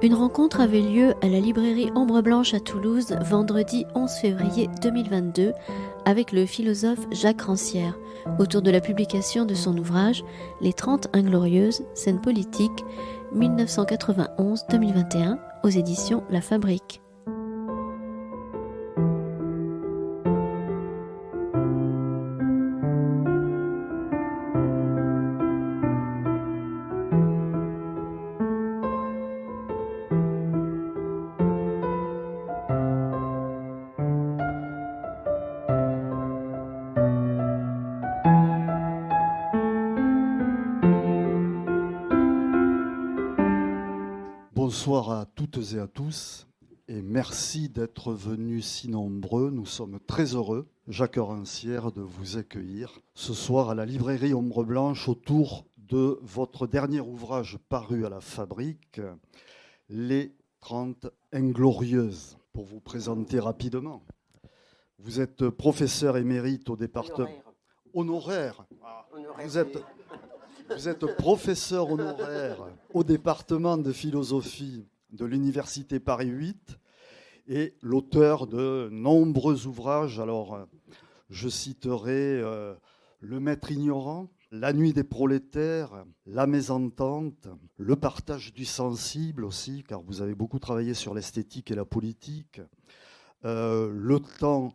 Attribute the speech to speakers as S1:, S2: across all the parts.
S1: Une rencontre avait lieu à la librairie Ombre Blanche à Toulouse vendredi 11 février 2022 avec le philosophe Jacques Rancière autour de la publication de son ouvrage Les 30 Inglorieuses, scènes politiques 1991-2021 aux éditions La Fabrique.
S2: Bonsoir à toutes et à tous et merci d'être venus si nombreux. Nous sommes très heureux, Jacques Rancière, de vous accueillir ce soir à la librairie Ombre Blanche autour de votre dernier ouvrage paru à la Fabrique, Les 30 Inglorieuses. Pour vous présenter rapidement, vous êtes professeur émérite au département... Honoraire. Vous êtes professeur honoraire au département de philosophie de l'Université Paris 8 et l'auteur de nombreux ouvrages. Alors, je citerai Le Maître ignorant, La nuit des prolétaires, La mésentente, Le partage du sensible aussi, car vous avez beaucoup travaillé sur l'esthétique et la politique, Le temps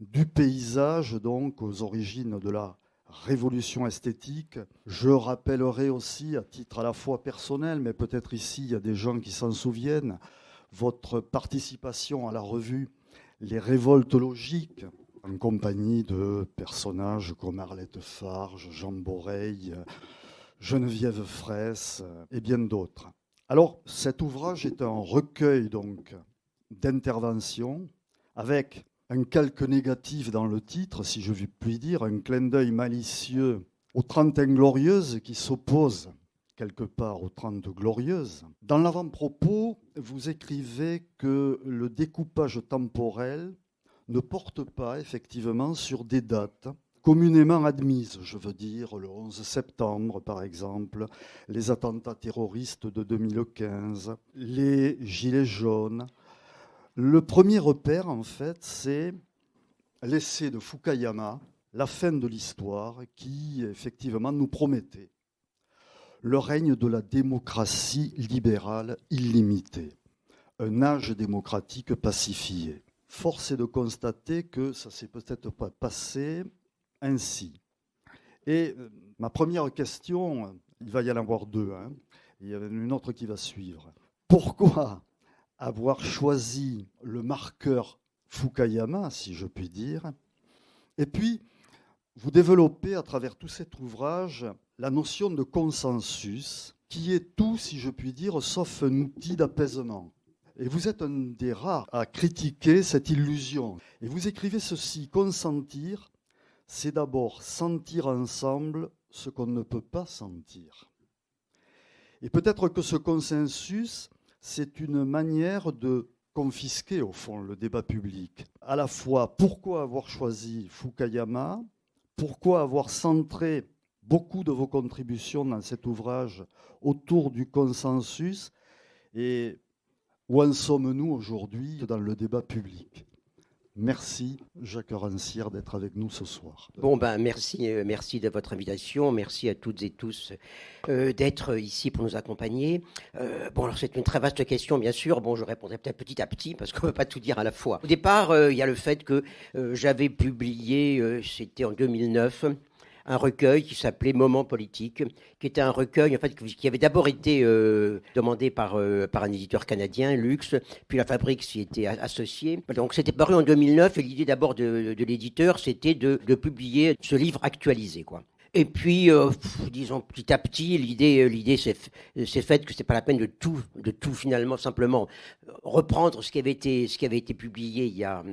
S2: du paysage, donc aux origines de la révolution esthétique. Je rappellerai aussi, à titre à la fois personnel, mais peut-être ici il y a des gens qui s'en souviennent, votre participation à la revue Les Révoltes logiques, en compagnie de personnages comme Arlette Farge, Jean Boreil, Geneviève Fraisse et bien d'autres. Alors, cet ouvrage est un recueil donc d'interventions avec un calque négatif dans le titre, si je puis dire, un clin d'œil malicieux aux 30 Inglorieuses qui s'opposent quelque part aux 30 Glorieuses. Dans l'avant-propos, vous écrivez que le découpage temporel ne porte pas effectivement sur des dates communément admises, je veux dire le 11 septembre par exemple, les attentats terroristes de 2015, les Gilets jaunes. Le premier repère, en fait, c'est l'essai de Fukuyama, La fin de l'histoire, qui, effectivement, nous promettait le règne de la démocratie libérale illimitée, un âge démocratique pacifié. Force est de constater que ça ne s'est peut-être pas passé ainsi. Et ma première question, il va y en avoir deux, il y en a une autre qui va suivre. Pourquoi avoir choisi le marqueur Fukuyama, si je puis dire. Et puis, vous développez à travers tout cet ouvrage la notion de consensus, qui est tout, si je puis dire, sauf un outil d'apaisement. Et vous êtes un des rares à critiquer cette illusion. Et vous écrivez ceci: consentir, c'est d'abord sentir ensemble ce qu'on ne peut pas sentir. Et peut-être que ce consensus, c'est une manière de confisquer, au fond, le débat public. À la fois, pourquoi avoir choisi Fukuyama? Pourquoi avoir centré beaucoup de vos contributions dans cet ouvrage autour du consensus? Et où en sommes-nous aujourd'hui dans le débat public? Merci, Jacques Rancière, d'être avec nous ce soir.
S3: Merci de votre invitation. Merci à toutes et tous d'être ici pour nous accompagner. Alors c'est une très vaste question, bien sûr. Je répondrai peut-être petit à petit parce qu'on ne peut pas tout dire à la fois. Au départ, il y a le fait que j'avais publié, c'était en 2009, un recueil qui s'appelait Moments politiques, qui était un recueil en fait qui avait d'abord été demandé par un éditeur canadien, Lux, puis la Fabrique s'y était associée. Donc c'était paru en 2009 et l'idée d'abord de l'éditeur, c'était de publier ce livre actualisé, quoi. Et puis, disons, petit à petit, l'idée s'est faite que c'est pas la peine de tout finalement, simplement reprendre ce qui avait été publié il y a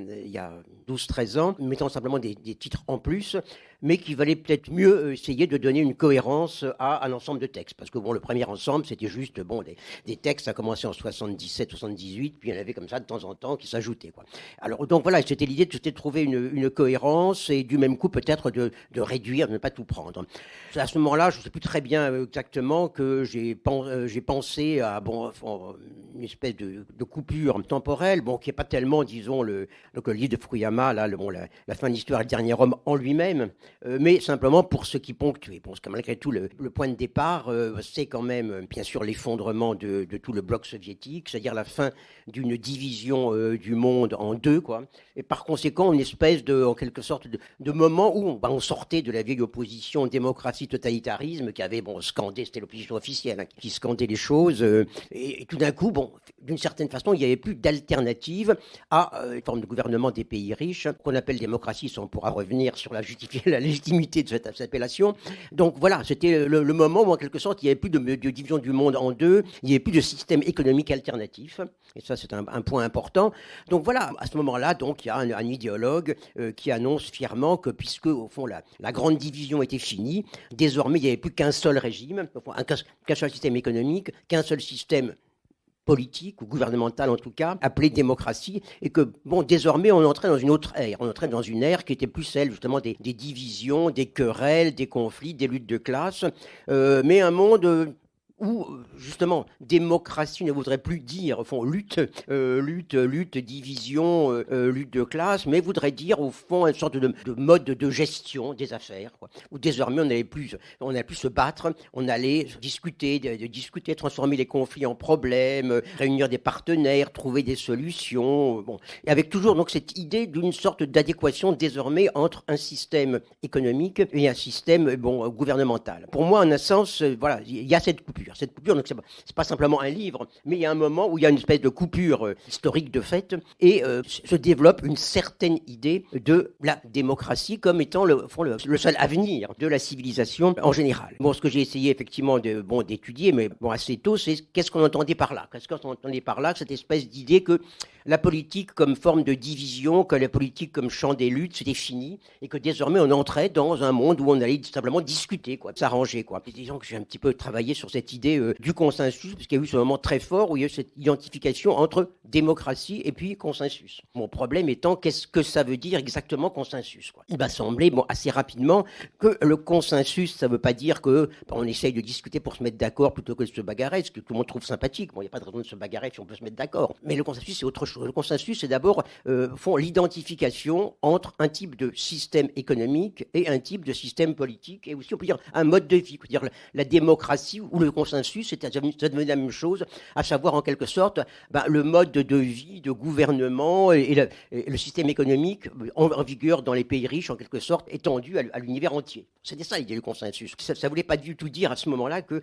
S3: 12-13 ans, mettant simplement des titres en plus. mais qu'il valait peut-être mieux essayer de donner une cohérence à un ensemble de textes. Parce que bon, le premier ensemble, c'était juste des textes, ça a commencé en 77, 78, puis il y en avait comme ça de temps en temps qui s'ajoutaient, quoi. Alors donc voilà, c'était l'idée de trouver une cohérence et du même coup peut-être de réduire, de ne pas tout prendre. À ce moment-là, je ne sais plus très bien exactement que j'ai pensé à une espèce de coupure temporelle, qui n'est pas tellement, disons, le livre de Fukuyama, là, la fin de l'histoire et le dernier homme en lui-même, mais simplement pour ce qui ponctuait. Parce que malgré tout, le point de départ, c'est quand même, bien sûr, l'effondrement de tout le bloc soviétique, c'est-à-dire la fin d'une division du monde en deux, quoi. Et par conséquent, une espèce en quelque sorte, de moment où on sortait de la vieille opposition démocratie-totalitarisme qui avait scandé, c'était l'opposition officielle, hein, qui scandait les choses. Et tout d'un coup, d'une certaine façon, il n'y avait plus d'alternative à une forme de gouvernement des pays riches, qu'on appelle démocratie, on pourra revenir sur la légitimité de cette appellation. Donc voilà, c'était le moment où, en quelque sorte, il n'y avait plus de division du monde en deux, il n'y avait plus de système économique alternatif. Et ça, c'est un point important. Donc voilà, à ce moment-là, donc, il y a un idéologue qui annonce fièrement que, puisque, au fond, la grande division était finie, désormais, il n'y avait plus qu'un seul régime, qu'un seul système économique, qu'un seul système politique ou gouvernementale en tout cas, appelée démocratie, et que désormais on entrait dans une autre ère, on entrait dans une ère qui était plus celle justement des divisions, des querelles, des conflits, des luttes de classe, mais un monde où, justement, démocratie ne voudrait plus dire, au fond, lutte, division, lutte de classe, mais voudrait dire, au fond, une sorte de mode de gestion des affaires, quoi, où désormais, on n'allait plus se battre, on allait discuter, transformer les conflits en problèmes, réunir des partenaires, trouver des solutions, et avec toujours, donc, cette idée d'une sorte d'adéquation, désormais, entre un système économique et un système, gouvernemental. Pour moi, en un sens, voilà, il y a cette coupure. Cette coupure, donc c'est pas simplement un livre, mais il y a un moment où il y a une espèce de coupure historique de fait et se développe une certaine idée de la démocratie comme étant le seul avenir de la civilisation en général. Ce que j'ai essayé effectivement d'étudier, mais assez tôt, c'est qu'est-ce qu'on entendait par là. Qu'est-ce qu'on entendait par là, cette espèce d'idée que la politique comme forme de division, que la politique comme champ des luttes, c'était fini, et que désormais on entrait dans un monde où on allait simplement discuter, s'arranger. Et disons que j'ai un petit peu travaillé sur cette idée du consensus, parce qu'il y a eu ce moment très fort où il y a eu cette identification entre démocratie et puis consensus. Mon problème étant, qu'est-ce que ça veut dire exactement consensus, Il m'a semblé assez rapidement que le consensus, ça ne veut pas dire que on essaye de discuter pour se mettre d'accord plutôt que de se bagarrer, ce que tout le monde trouve sympathique. Il n'y a pas de raison de se bagarrer si on peut se mettre d'accord. Mais le consensus, c'est autre chose. Le consensus, c'est d'abord l'identification entre un type de système économique et un type de système politique, et aussi, on peut dire, un mode de vie. C'est-à-dire la démocratie ou le consensus, ça devenait la même chose, à savoir, en quelque sorte, le mode de vie, de gouvernement et le système économique en vigueur dans les pays riches, en quelque sorte, étendu à l'univers entier. C'était ça l'idée du consensus. Ça ne voulait pas du tout dire à ce moment-là que,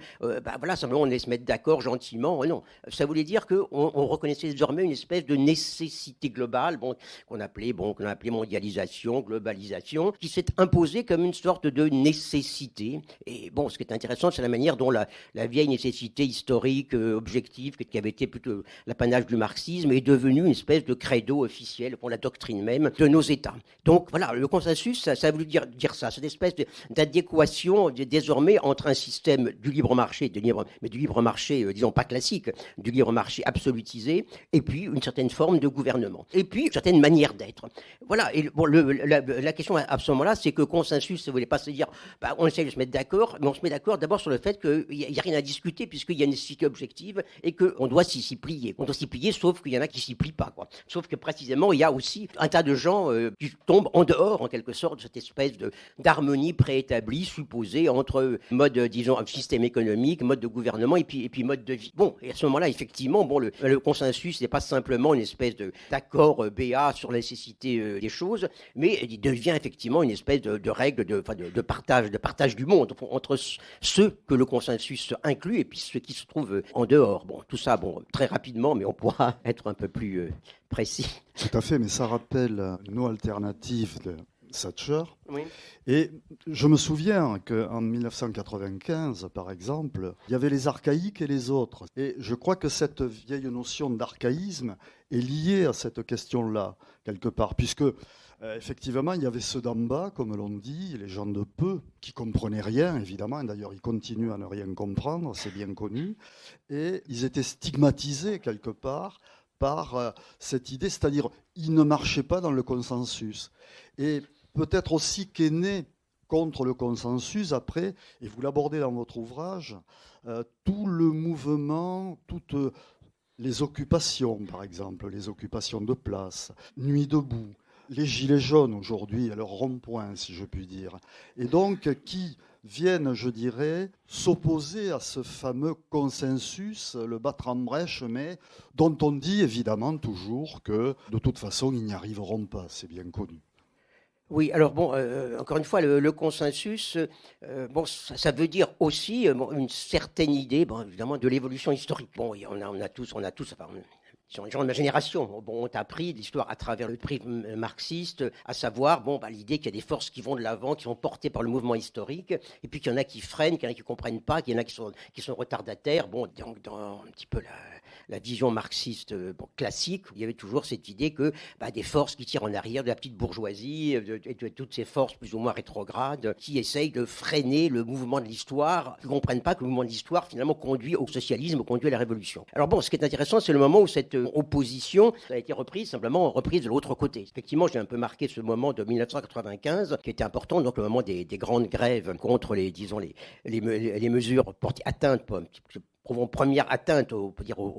S3: simplement, on allait se mettre d'accord gentiment. Non. Ça voulait dire qu'on reconnaissait désormais une espèce de nécessité globale, qu'on appelait mondialisation, globalisation, qui s'est imposée comme une sorte de nécessité. Et ce qui est intéressant, c'est la manière dont la vieille nécessité historique, objective, qui avait été plutôt l'apanage du marxisme, est devenue une espèce de credo officiel pour la doctrine même de nos États. Donc voilà, le consensus, ça a voulu dire ça, cette espèce d'adéquation désormais entre un système du libre marché, mais du libre marché, disons pas classique, du libre marché absolutisé, et puis une certaine forme de gouvernement, et puis une certaine manière d'être. Voilà, et la question à ce moment-là, c'est que consensus, ça ne voulait pas se dire, on essaie de se mettre d'accord, mais on se met d'accord d'abord sur le fait qu'il n'y a rien à discuter, puisqu'il y a une nécessité objective, et qu'on doit s'y plier. On doit s'y plier, sauf qu'il y en a qui s'y plient pas, Sauf que précisément, il y a aussi un tas de gens qui tombent en dehors, en quelque sorte, de cette espèce d'harmonie préétablie, supposée entre mode, disons, un système économique, mode de gouvernement, et puis mode de vie. Et à ce moment-là, effectivement, le consensus n'est pas simplement une espèce d'accord BA sur la nécessité des choses, mais il devient effectivement une espèce de règle de partage du monde entre ceux que le consensus inclut et puis ceux qui se trouvent en dehors. Tout ça, très rapidement, mais on pourra être un peu plus précis.
S2: Tout à fait, mais ça rappelle nos alternatives de Thatcher.
S3: Oui.
S2: Et je me souviens qu'en 1995, par exemple, il y avait les archaïques et les autres. Et je crois que cette vieille notion d'archaïsme est liée à cette question-là, quelque part, puisque Effectivement, il y avait ceux d'en bas, comme l'on dit, les gens de peu, qui comprenaient rien, évidemment. D'ailleurs, ils continuent à ne rien comprendre, c'est bien connu. Et ils étaient stigmatisés, quelque part, par cette idée, c'est-à-dire, ils ne marchaient pas dans le consensus. Et peut-être aussi qu'est né contre le consensus, après, et vous l'abordez dans votre ouvrage, tout le mouvement, toutes les occupations, par exemple, les occupations de place, Nuit debout, les gilets jaunes aujourd'hui, à leur rond-point, si je puis dire, et donc qui viennent, je dirais, s'opposer à ce fameux consensus, le battre en brèche, mais dont on dit évidemment toujours que de toute façon, ils n'y arriveront pas, c'est bien connu.
S3: Oui, alors bon, encore une fois, le consensus, bon, ça veut dire aussi bon, une certaine idée, bon, évidemment, de l'évolution historique. Bon, on a tous, enfin, les gens de ma génération bon, ont appris l'histoire à travers le prisme marxiste, à savoir bon, bah, l'idée qu'il y a des forces qui vont de l'avant, qui sont portées par le mouvement historique, et puis qu'il y en a qui freinent, qu'il y en a qui ne comprennent pas, qu'il y en a qui sont retardataires. Bon, donc dans un petit peu la vision marxiste bon, classique, il y avait toujours cette idée que bah, des forces qui tirent en arrière de la petite bourgeoisie, de toutes ces forces plus ou moins rétrogrades, qui essayent de freiner le mouvement de l'histoire, qui ne comprennent pas que le mouvement de l'histoire finalement conduit au socialisme, conduit à la révolution. Alors bon, ce qui est intéressant, c'est le moment où cette opposition a été reprise, simplement reprise de l'autre côté. Effectivement, j'ai un peu marqué ce moment de 1995, qui était important, donc le moment des grandes grèves contre les mesures portées atteinte, première atteinte au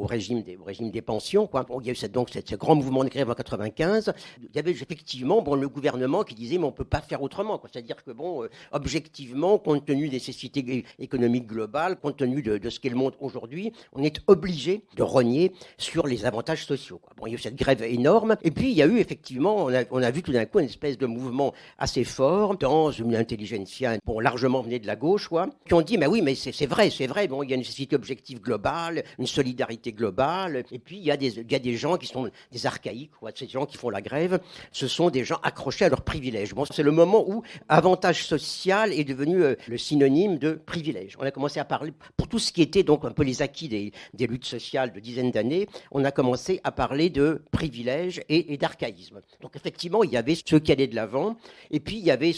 S3: régime des pensions. Quoi. Bon, il y a eu ce grand mouvement de grève en 95. Il y avait effectivement bon, le gouvernement qui disait mais on ne peut pas faire autrement. Quoi. C'est-à-dire que bon, objectivement, compte tenu des nécessités économiques globales, compte tenu de ce qu'est le monde aujourd'hui, on est obligé de rogner sur les avantages sociaux. Quoi. Bon, il y a eu cette grève énorme. Et puis il y a eu effectivement, on a vu tout d'un coup une espèce de mouvement assez fort dans une intelligentsia bon, largement venue de la gauche, quoi, qui ont dit mais oui, mais c'est vrai. Bon, il y a une nécessité objective globale, une solidarité globale, et puis il y a des gens qui sont des archaïques, quoi. Ces gens qui font la grève, ce sont des gens accrochés à leurs privilèges. Bon, c'est le moment où avantage social est devenu le synonyme de privilège. On a commencé à parler, pour tout ce qui était donc un peu les acquis des luttes sociales de dizaines d'années, on a commencé à parler de privilèges et d'archaïsme. Donc effectivement, il y avait ceux qui allaient de l'avant, et puis il y avait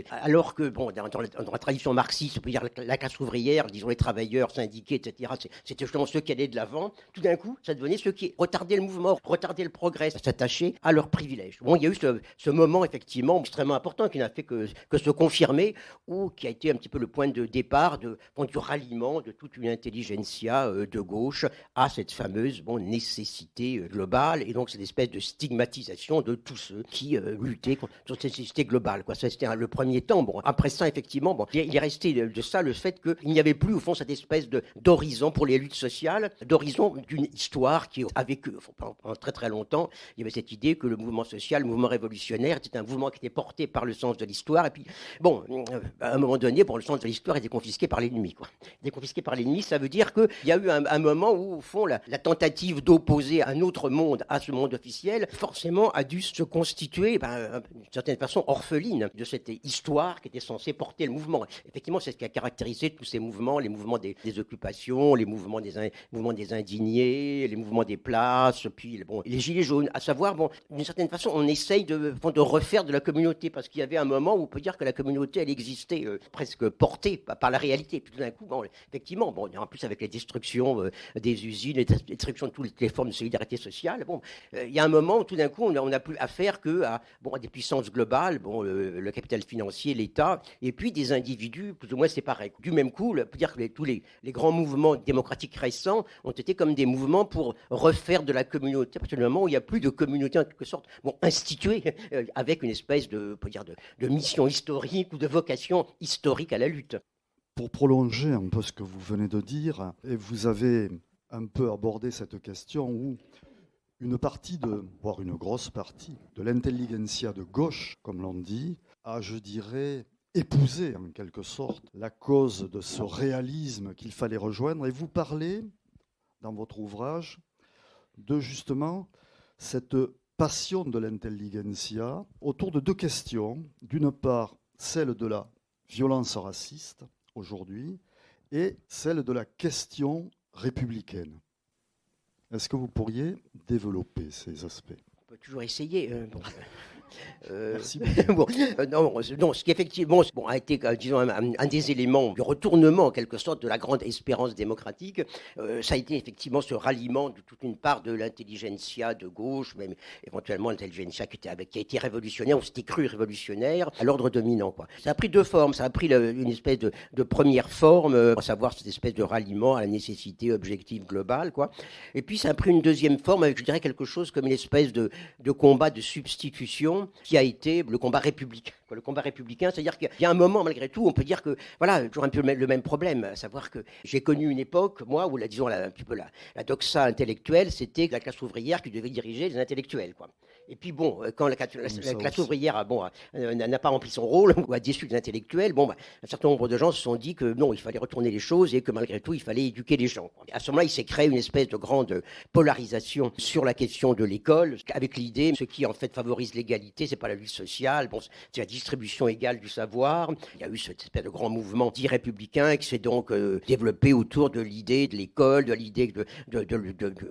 S3: alors que bon, dans la tradition marxiste, on peut dire la classe ouvrière, disons les travailleurs, syndiqués, etc. C'était justement ceux qui allaient de l'avant. Tout d'un coup, ça devenait ceux qui retardaient le mouvement, retardaient le progrès, s'attachaient à leurs privilèges. Bon, il y a eu ce moment, effectivement, extrêmement important qui n'a fait que se confirmer, ou qui a été un petit peu le point de départ du ralliement de toute une intelligentsia de gauche à cette fameuse nécessité globale, et donc cette espèce de stigmatisation de tous ceux qui luttaient contre cette nécessité globale. Quoi. Ça, c'était le premier temps. Bon, après ça, effectivement, bon, il est resté de ça le fait qu'il n'y avait plus, au fond, cette espèce d'horizon pour les luttes sociales, d'horizon d'une histoire qui a vécu pendant très très longtemps. Il y avait cette idée que le mouvement social, le mouvement révolutionnaire, était un mouvement qui était porté par le sens de l'histoire. Et puis, bon, à un moment donné, le sens de l'histoire était confisqué par l'ennemi. Quoi. Il était confisqué par l'ennemi, ça veut dire qu'il y a eu un moment où, au fond, la tentative d'opposer un autre monde à ce monde officiel, forcément, a dû se constituer, d'une certaine façon, orpheline de cette histoire qui était censée porter le mouvement. Effectivement, c'est ce qui a caractérisé tous ces mouvements, les mouvements des occupations, les mouvements des indignés, les mouvements des places, puis les gilets jaunes. À savoir, d'une certaine façon, on essaye de refaire de la communauté, parce qu'il y avait un moment où on peut dire que la communauté, elle existait presque portée par la réalité. Puis tout d'un coup, effectivement, en plus avec les destructions des usines, les destructions de toutes les formes de solidarité sociale, il y a un moment où tout d'un coup, on n'a plus affaire à des puissances globales, le capital financier, l'État, et puis des individus plus ou moins séparés. Du même coup, on peut dire que tous les grands mouvements démocratiques récents ont été comme des mouvements pour refaire de la communauté, à partir du moment où il n'y a plus de communauté en quelque sorte instituée avec une espèce de mission historique ou de vocation historique à la lutte.
S2: Pour prolonger un peu ce que vous venez de dire, et vous avez un peu abordé cette question où une partie voire une grosse partie de l'intelligentsia de gauche, comme l'on dit, a, je dirais, épousé en quelque sorte la cause de ce réalisme qu'il fallait rejoindre. Et vous parlez, dans votre ouvrage, de justement cette passion de l'intelligentsia autour de deux questions. D'une part, celle de la violence raciste aujourd'hui et celle de la question républicaine. Est-ce que vous pourriez développer ces aspects ?
S3: On peut toujours essayer.
S2: Merci.
S3: Non, ce qui effectivement a été, disons, un des éléments du retournement, en quelque sorte, de la grande espérance démocratique, ça a été effectivement ce ralliement de toute une part de l'intelligentsia de gauche, même éventuellement l'intelligentsia qui a été révolutionnaire, on s'était cru révolutionnaire, à l'ordre dominant, quoi. Ça a pris deux formes. Ça a pris une espèce de première forme, à savoir cette espèce de ralliement à la nécessité objective globale, quoi. Et puis ça a pris une deuxième forme avec, je dirais, quelque chose comme une espèce de combat de substitution qui a été le combat républicain. Le combat républicain, c'est-à-dire qu'il y a un moment, malgré tout, on peut dire que, voilà, toujours un peu le même problème, à savoir que j'ai connu une époque, moi, où, disons, un petit peu la doxa intellectuelle, c'était la classe ouvrière qui devait diriger les intellectuels, quoi. Et puis bon, quand la classe ouvrière n'a pas rempli son rôle, ou a déçu les intellectuels, un certain nombre de gens se sont dit que non, il fallait retourner les choses et que malgré tout, il fallait éduquer les gens. À ce moment-là, il s'est créé une espèce de grande polarisation sur la question de l'école, avec l'idée, ce qui en fait favorise l'égalité, c'est pas la lutte sociale, c'est la distribution égale du savoir. Il y a eu cette espèce de grand mouvement dit républicain qui s'est donc développé autour de l'idée de l'école, de l'idée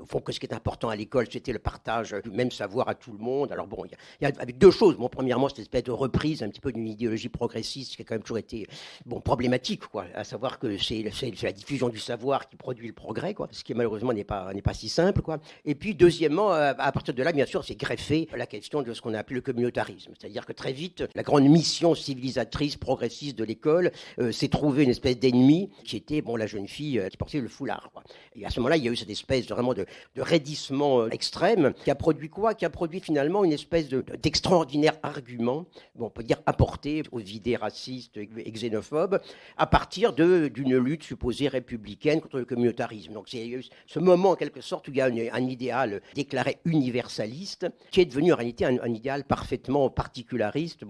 S3: au fond, que ce qui est important à l'école, c'était le partage du même savoir à tout le monde. Alors bon, il y a avec deux choses. Premièrement, cette espèce de reprise un petit peu d'une idéologie progressiste qui a quand même toujours été problématique, quoi. À savoir que c'est la diffusion du savoir qui produit le progrès, quoi. Ce qui malheureusement n'est pas si simple, quoi. Et puis deuxièmement, à partir de là, bien sûr, c'est greffé la question de ce qu'on a appelé le communautarisme. C'est-à-dire que très vite, la grande mission civilisatrice, progressiste de l'école s'est trouvée une espèce d'ennemi qui était la jeune fille qui portait le foulard, quoi. Et à ce moment-là, il y a eu cette espèce de raidissement extrême qui a produit quoi? Qui a produit finalement une espèce d'extraordinaire argument, on peut dire apporté aux idées racistes et xénophobes, à partir d'une lutte supposée républicaine contre le communautarisme. Donc c'est ce moment, en quelque sorte, où il y a un idéal déclaré universaliste, qui est devenu en réalité un idéal parfaitement particulariste,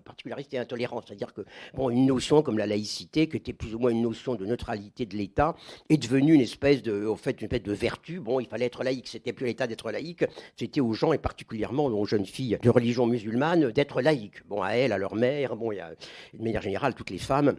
S3: particulariste et intolérant. C'est-à-dire que une notion comme la laïcité, qui était plus ou moins une notion de neutralité de l'État, est devenue une espèce de vertu. Il fallait être laïque. C'était plus l'État d'être laïque, c'était aux gens, et particulièrement aux jeunes filles de religion musulmane, d'être laïques. À elles, à leur mère, il y a, de manière générale, toutes les femmes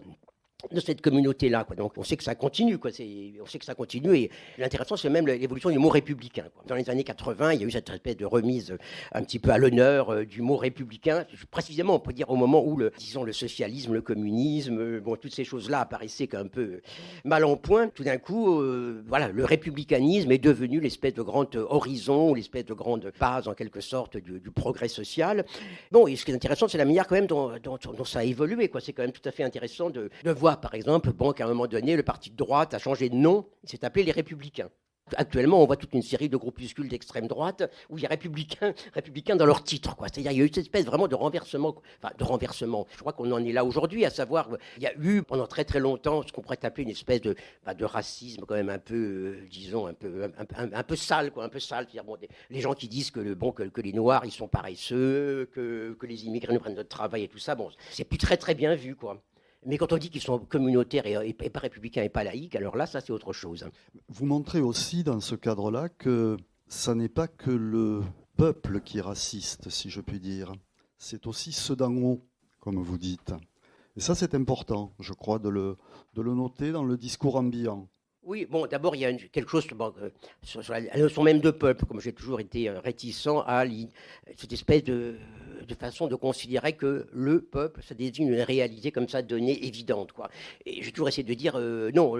S3: de cette communauté-là, quoi. Donc on sait que ça continue, quoi. On sait que ça continue, et l'intéressant, c'est même l'évolution du mot républicain, quoi. Dans les années 80, il y a eu cette espèce de remise un petit peu à l'honneur du mot républicain, précisément, on peut dire, au moment où le socialisme, le communisme, toutes ces choses-là apparaissaient un peu mal en point. Tout d'un coup, le républicanisme est devenu l'espèce de grand horizon, l'espèce de grande base, en quelque sorte, du progrès social. Et ce qui est intéressant, c'est la manière, quand même, dont ça a évolué, quoi. C'est quand même tout à fait intéressant de voir, par exemple, qu'à un moment donné, le parti de droite a changé de nom, il s'est appelé les Républicains. Actuellement, on voit toute une série de groupuscules d'extrême droite où il y a républicains dans leur titre, quoi. C'est-à-dire, il y a eu cette espèce vraiment de renversement. Je crois qu'on en est là aujourd'hui, à savoir, il y a eu pendant très très longtemps ce qu'on pourrait appeler une espèce de racisme quand même un peu, disons, un peu sale, quoi, un peu sale. C'est-à-dire, les gens qui disent que les Noirs, ils sont paresseux, que les immigrés nous prennent notre travail et tout ça, c'est plus très très bien vu, quoi. Mais quand on dit qu'ils sont communautaires et pas républicains et pas laïcs, alors là, ça, c'est autre chose.
S2: Vous montrez aussi, dans ce cadre-là, que ça n'est pas que le peuple qui est raciste, si je puis dire. C'est aussi ceux d'en haut, comme vous dites. Et ça, c'est important, je crois, de le noter dans le discours ambiant.
S3: Oui, d'abord, il y a quelque chose sur la notion même de peuple, comme j'ai toujours été réticent à cette espèce de façon de considérer que le peuple, ça désigne une réalité comme ça donnée, évidente, quoi. Et j'ai toujours essayé de dire, non,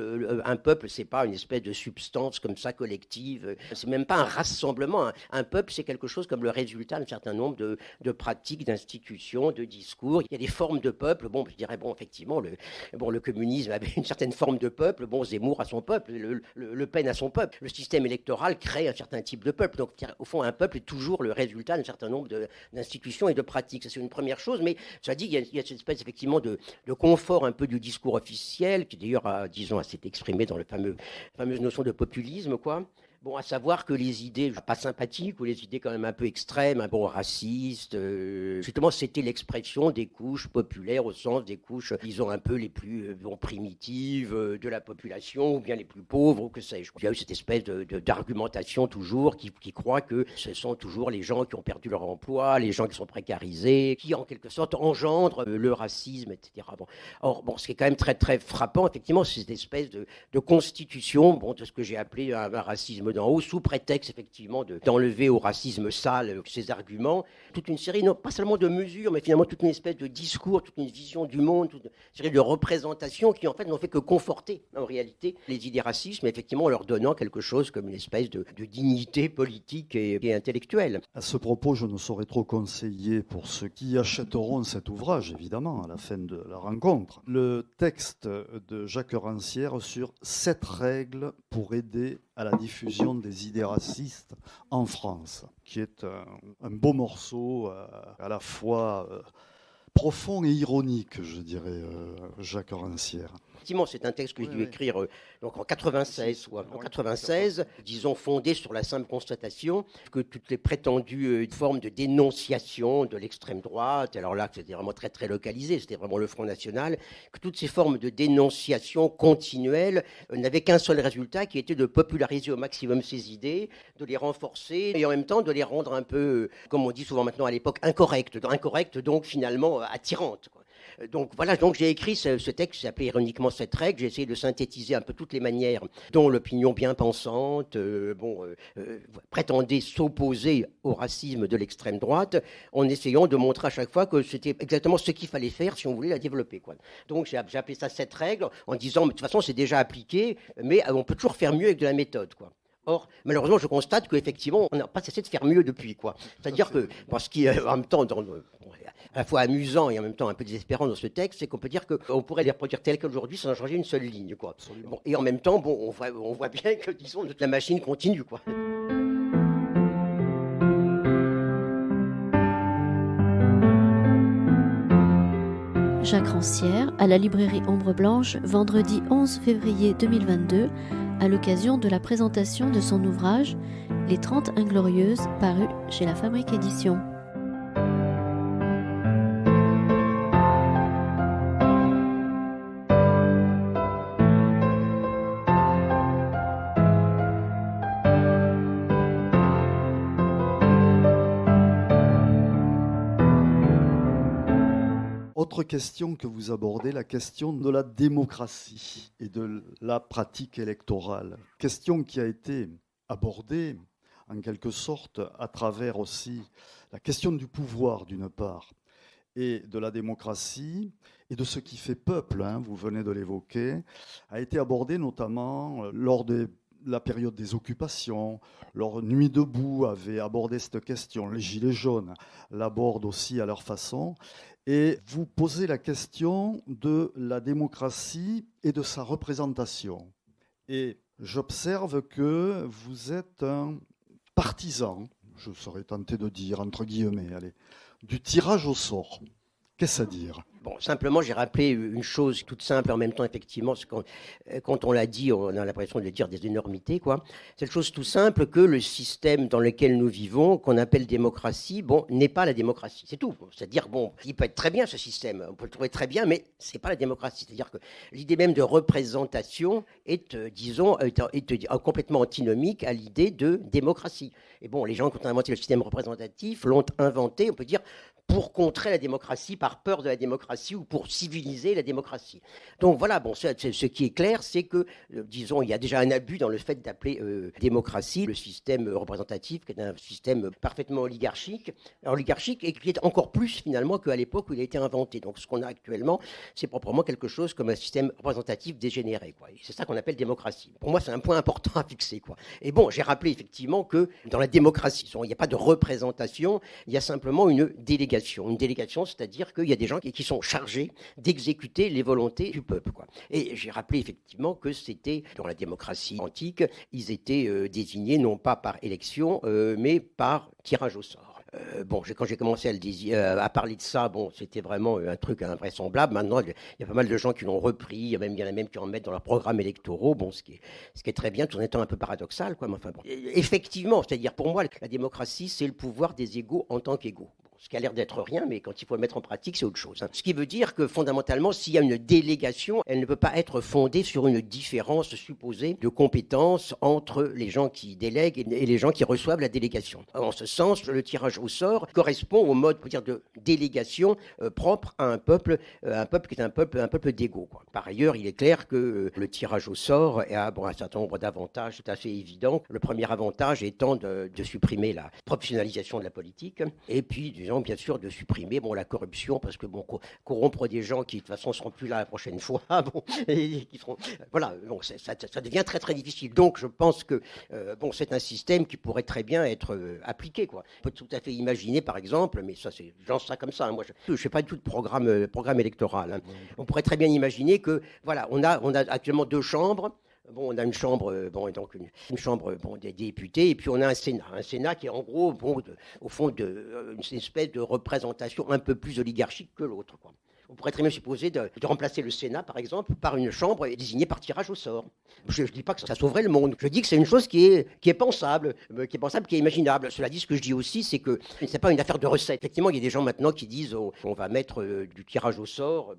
S3: un peuple, c'est pas une espèce de substance comme ça collective, c'est même pas un rassemblement. Un peuple, c'est quelque chose comme le résultat d'un certain nombre de pratiques, d'institutions, de discours. Il y a des formes de peuple. Je dirais, effectivement, le communisme avait une certaine forme de peuple. Zemmour a son peuple. Le Pen a son peuple. Le système électoral crée un certain type de peuple. Donc, au fond, un peuple est toujours le résultat d'un certain nombre d'institutions et de pratiques. Ça, c'est une première chose. Mais ça dit qu'il y a cette espèce, effectivement, de confort un peu du discours officiel, qui d'ailleurs, s'est exprimé dans la fameuse notion de populisme, quoi. À savoir que les idées pas sympathiques ou les idées quand même un peu extrêmes, racistes, justement, c'était l'expression des couches populaires au sens des couches, disons, un peu les plus primitives de la population ou bien les plus pauvres ou que sais-je. Il y a eu cette espèce d'argumentation toujours qui croit que ce sont toujours les gens qui ont perdu leur emploi, les gens qui sont précarisés, qui en quelque sorte engendrent le racisme, etc. Or, ce qui est quand même très très frappant, effectivement, c'est cette espèce de constitution de ce que j'ai appelé un racisme d'en haut, sous prétexte effectivement d'enlever au racisme sale ses arguments, toute une série, non pas seulement de mesures, mais finalement toute une espèce de discours, toute une vision du monde, toute une série de représentations qui en fait n'ont fait que conforter en réalité les idées racistes, mais effectivement en leur donnant quelque chose comme une espèce de dignité politique et intellectuelle.
S2: À ce propos, je ne saurais trop conseiller pour ceux qui achèteront cet ouvrage, évidemment, à la fin de la rencontre, le texte de Jacques Rancière sur 7 règles pour aider à la diffusion des idées racistes en France, qui est un beau morceau à la fois profond et ironique, je dirais, Jacques Rancière.
S3: Effectivement, c'est un texte que j'ai dû écrire donc en 96, disons fondé sur la simple constatation que toutes les prétendues formes de dénonciation de l'extrême droite, alors là c'était vraiment très très localisé, c'était vraiment le Front National, que toutes ces formes de dénonciation continuelle n'avaient qu'un seul résultat qui était de populariser au maximum ces idées, de les renforcer et en même temps de les rendre un peu, comme on dit souvent maintenant à l'époque, incorrectes donc finalement attirantes, quoi. Donc voilà, donc j'ai écrit ce texte qui s'appelait ironiquement cette règle. J'ai essayé de synthétiser un peu toutes les manières dont l'opinion bien pensante prétendait s'opposer au racisme de l'extrême droite, en essayant de montrer à chaque fois que c'était exactement ce qu'il fallait faire si on voulait la développer, quoi. Donc j'ai appelé ça cette règle en disant, mais de toute façon c'est déjà appliqué, mais on peut toujours faire mieux avec de la méthode, quoi. Or, malheureusement, je constate qu'effectivement, on n'a pas cessé de faire mieux depuis, quoi. C'est-à-dire que, ce qui est en même temps à la fois amusant et en même temps un peu désespérant dans ce texte, c'est qu'on peut dire qu'on pourrait les reproduire tels qu'aujourd'hui sans changer une seule ligne, quoi. Bon, et en même temps, on voit bien que, disons, la machine continue, quoi.
S1: Jacques Rancière, à la librairie Ombre Blanche, vendredi 11 février 2022, à l'occasion de la présentation de son ouvrage « Les 30 Inglorieuses » paru chez La Fabrique Éditions.
S2: Autre question que vous abordez, la question de la démocratie et de la pratique électorale. Question qui a été abordée en quelque sorte à travers aussi la question du pouvoir d'une part et de la démocratie et de ce qui fait peuple, vous venez de l'évoquer, a été abordée notamment lors de la période des occupations. Leur Nuit debout avait abordé cette question. Les Gilets jaunes l'abordent aussi à leur façon. Et vous posez la question de la démocratie et de sa représentation. Et j'observe que vous êtes un partisan, je serais tenté de dire, entre guillemets, du tirage au sort. Qu'est-ce à dire ?
S3: Bon, simplement, j'ai rappelé une chose toute simple en même temps, effectivement, quand on l'a dit, on a l'impression de dire des énormités, quoi. C'est une chose tout simple que le système dans lequel nous vivons, qu'on appelle démocratie, n'est pas la démocratie, c'est tout. C'est-à-dire, il peut être très bien ce système, on peut le trouver très bien, mais c'est pas la démocratie. C'est-à-dire que l'idée même de représentation est, complètement antinomique à l'idée de démocratie. Et les gens qui ont inventé le système représentatif l'ont inventé, on peut dire, pour contrer la démocratie, par peur de la démocratie ou pour civiliser la démocratie. Donc voilà, ce qui est clair, c'est que, disons, il y a déjà un abus dans le fait d'appeler démocratie le système représentatif, qui est un système parfaitement oligarchique et qui est encore plus finalement qu'à l'époque où il a été inventé. Donc ce qu'on a actuellement, c'est proprement quelque chose comme un système représentatif dégénéré, quoi. Et c'est ça qu'on appelle démocratie. Pour moi, c'est un point important à fixer, quoi. Et j'ai rappelé effectivement que dans la démocratie, il n'y a pas de représentation, il y a simplement une délégation. Une délégation, c'est-à-dire qu'il y a des gens qui sont chargés d'exécuter les volontés du peuple, quoi. Et j'ai rappelé effectivement que c'était, dans la démocratie antique, ils étaient désignés non pas par élection, mais par tirage au sort. Quand j'ai commencé à parler de ça, c'était vraiment un truc invraisemblable. Maintenant, il y a pas mal de gens qui l'ont repris, il y en a même qui en mettent dans leurs programmes électoraux, ce qui est très bien, tout en étant un peu paradoxal, quoi. Mais enfin, effectivement, c'est-à-dire pour moi, la démocratie, c'est le pouvoir des égaux en tant qu'égaux. ce qui a l'air d'être rien, mais quand il faut le mettre en pratique, c'est autre chose. Ce qui veut dire que fondamentalement, s'il y a une délégation, elle ne peut pas être fondée sur une différence supposée de compétences entre les gens qui délèguent et les gens qui reçoivent la délégation. En ce sens, le tirage au sort correspond au mode, on peut dire, de délégation propre à un peuple qui est un peuple d'égaux, quoi. Par ailleurs, il est clair que le tirage au sort a un certain nombre d'avantages tout à fait évidents. Le premier avantage étant de supprimer la professionnalisation de la politique, et puis, disons, bien sûr, de supprimer la corruption, parce que corrompre des gens qui, de toute façon, ne seront plus là la prochaine fois, et qui seront, voilà, ça devient très, très difficile. Donc, je pense que c'est un système qui pourrait très bien être appliqué, quoi. On peut tout à fait imaginer, par exemple, mais ça, j'en sais comme ça, hein, moi, je ne fais pas du tout de programme électoral, hein. On pourrait très bien imaginer que, voilà, on a actuellement 2 chambres. On a une chambre, une chambre des députés, et puis on a un Sénat qui est en gros, au fond, une espèce de représentation un peu plus oligarchique que l'autre, quoi. On pourrait très bien supposer de remplacer le Sénat, par exemple, par une chambre désignée par tirage au sort. Je ne dis pas que ça sauverait le monde. Je dis que c'est une chose qui est pensable, qui est imaginable. Cela dit, ce que je dis aussi, c'est que ce n'est pas une affaire de recette. Effectivement, il y a des gens maintenant qui disent on va mettre du tirage au sort.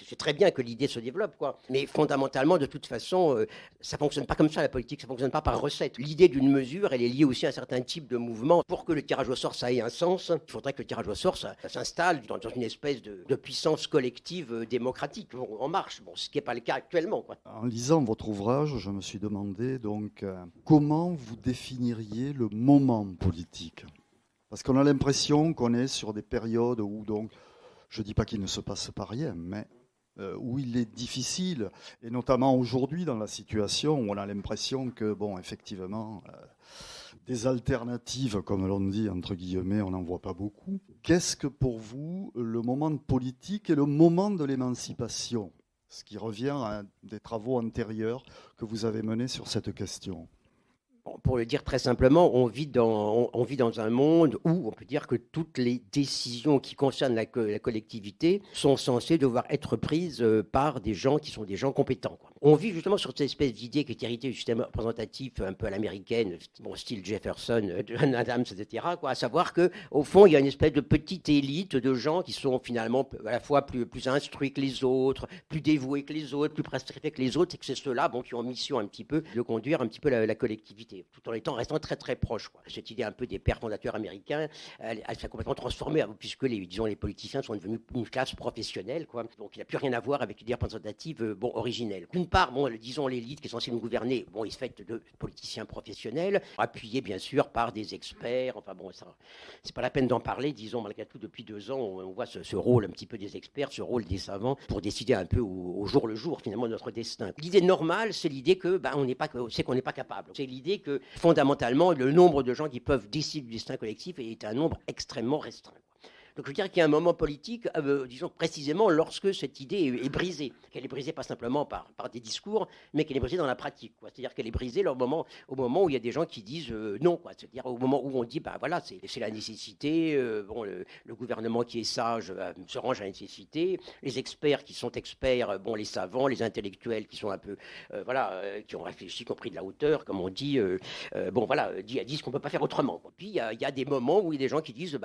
S3: C'est très bien que l'idée se développe, quoi. Mais fondamentalement, de toute façon, ça ne fonctionne pas comme ça, la politique. Ça ne fonctionne pas par recette. L'idée d'une mesure, elle est liée aussi à un certain type de mouvement. Pour que le tirage au sort, ça ait un sens, il faudrait que le tirage au sort, ça s'installe dans une espèce de puissance collective démocratique en marche, ce qui n'est pas le cas actuellement, quoi.
S2: En lisant votre ouvrage, je me suis demandé donc comment vous définiriez le moment politique, parce qu'on a l'impression qu'on est sur des périodes où, donc, je ne dis pas qu'il ne se passe pas rien, mais où il est difficile, et notamment aujourd'hui dans la situation où on a l'impression que, effectivement, des alternatives, comme l'on dit, entre guillemets, on n'en voit pas beaucoup. Qu'est-ce que pour vous le moment politique et le moment de l'émancipation, ce qui revient à des travaux antérieurs que vous avez menés sur cette question?
S3: Pour le dire très simplement, on vit dans un monde où on peut dire que toutes les décisions qui concernent la collectivité sont censées devoir être prises par des gens qui sont des gens compétents, quoi. On vit justement sur cette espèce d'idée qui est héritée du système représentatif un peu à l'américaine, style Jefferson, John Adams, etc., quoi, à savoir qu'au fond, il y a une espèce de petite élite de gens qui sont finalement à la fois plus instruits que les autres, plus dévoués que les autres, plus prescriptifs que les autres, et que c'est ceux-là qui ont mission un petit peu de conduire un petit peu la collectivité, tout en restant très très proche, quoi. Cette idée un peu des pères fondateurs américains, elle s'est complètement transformée, puisque les politiciens sont devenus une classe professionnelle, quoi. Donc il n'a plus rien à voir avec l'idée représentative originelle. D'une part, disons l'élite qui est censée nous gouverner, il se fait de politiciens professionnels, appuyés bien sûr par des experts. Ça, c'est pas la peine d'en parler. Disons, malgré tout, depuis 2 ans, on voit ce rôle un petit peu des experts, ce rôle des savants, pour décider un peu au jour le jour, finalement, de notre destin. L'idée normale, c'est l'idée que qu'on n'est pas capable. C'est l'idée que fondamentalement, le nombre de gens qui peuvent décider du destin collectif est un nombre extrêmement restreint. Donc je veux dire qu'il y a un moment politique, disons précisément lorsque cette idée est brisée, qu'elle est brisée pas simplement par des discours, mais qu'elle est brisée dans la pratique, quoi. C'est-à-dire qu'elle est brisée au moment où il y a des gens qui disent non, quoi. C'est-à-dire au moment où on dit voilà, c'est la nécessité, le gouvernement qui est sage se range à la nécessité, les experts qui sont experts, les savants, les intellectuels qui sont un peu qui ont réfléchi, qui ont pris de la hauteur, comme on dit, disent qu'on peut pas faire autrement, quoi. Puis il y a des moments où il y a des gens qui disent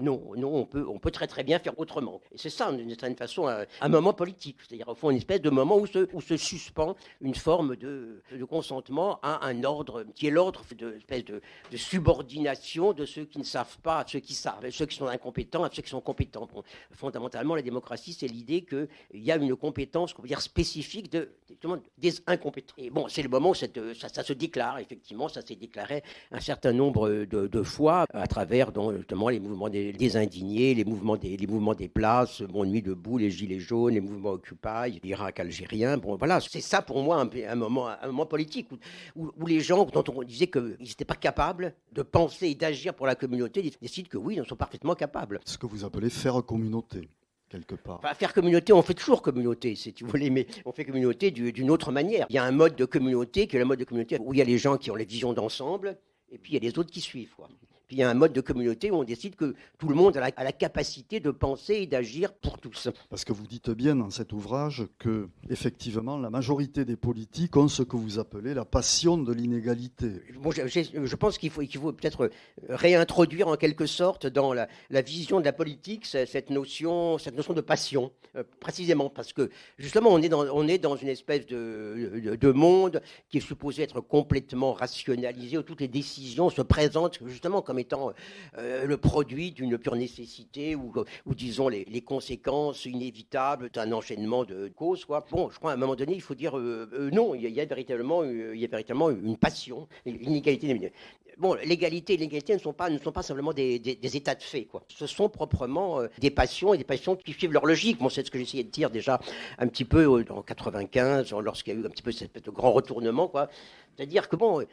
S3: non, on peut très très bien faire autrement. Et c'est ça, d'une certaine façon, un moment politique. C'est-à-dire, au fond, une espèce de moment où se suspend une forme de consentement à un ordre, qui est l'ordre espèce de subordination de ceux qui ne savent pas à ceux qui savent, ceux qui sont incompétents à ceux qui sont compétents. Fondamentalement, la démocratie, c'est l'idée qu'il y a une compétence, qu'on peut dire, spécifique des incompétents. Et c'est le moment où ça se déclare, effectivement, ça s'est déclaré un certain nombre de fois à travers, notamment, les mouvements des indignés, les mouvements des places, Nuit debout, les Gilets jaunes, les mouvements Occupy, l'Irak algérien. C'est ça pour moi un moment politique où les gens dont on disait qu'ils n'étaient pas capables de penser et d'agir pour la communauté décident que oui, ils en sont parfaitement capables.
S2: Ce que vous appelez faire communauté, quelque part.
S3: Faire communauté, on fait toujours communauté, si tu voulais, mais on fait communauté d'une autre manière. Il y a un mode de communauté qui est le mode de communauté où il y a les gens qui ont les visions d'ensemble, et puis il y a les autres qui suivent, quoi. Puis il y a un mode de communauté où on décide que tout le monde a la capacité de penser et d'agir pour tous.
S2: Parce que vous dites bien dans cet ouvrage que, effectivement, la majorité des politiques ont ce que vous appelez la passion de l'inégalité.
S3: Bon, je pense qu'il faut peut-être réintroduire en quelque sorte dans la vision de la politique cette notion de passion, précisément parce que justement on est dans une espèce de monde qui est supposé être complètement rationalisé, où toutes les décisions se présentent justement comme étant le produit d'une pure nécessité ou disons les conséquences inévitables d'un enchaînement de causes, quoi. Bon, je crois à un moment donné il faut dire non, il y a véritablement une passion, une inégalité. Bon, l'égalité et l'égalité ne sont pas simplement des états de fait, quoi. Ce sont proprement des passions, et des passions qui suivent leur logique. Bon, c'est ce que j'essayais de dire déjà un petit peu en 95, lorsqu'il y a eu un petit peu ce grand retournement, quoi. C'est-à-dire que bon,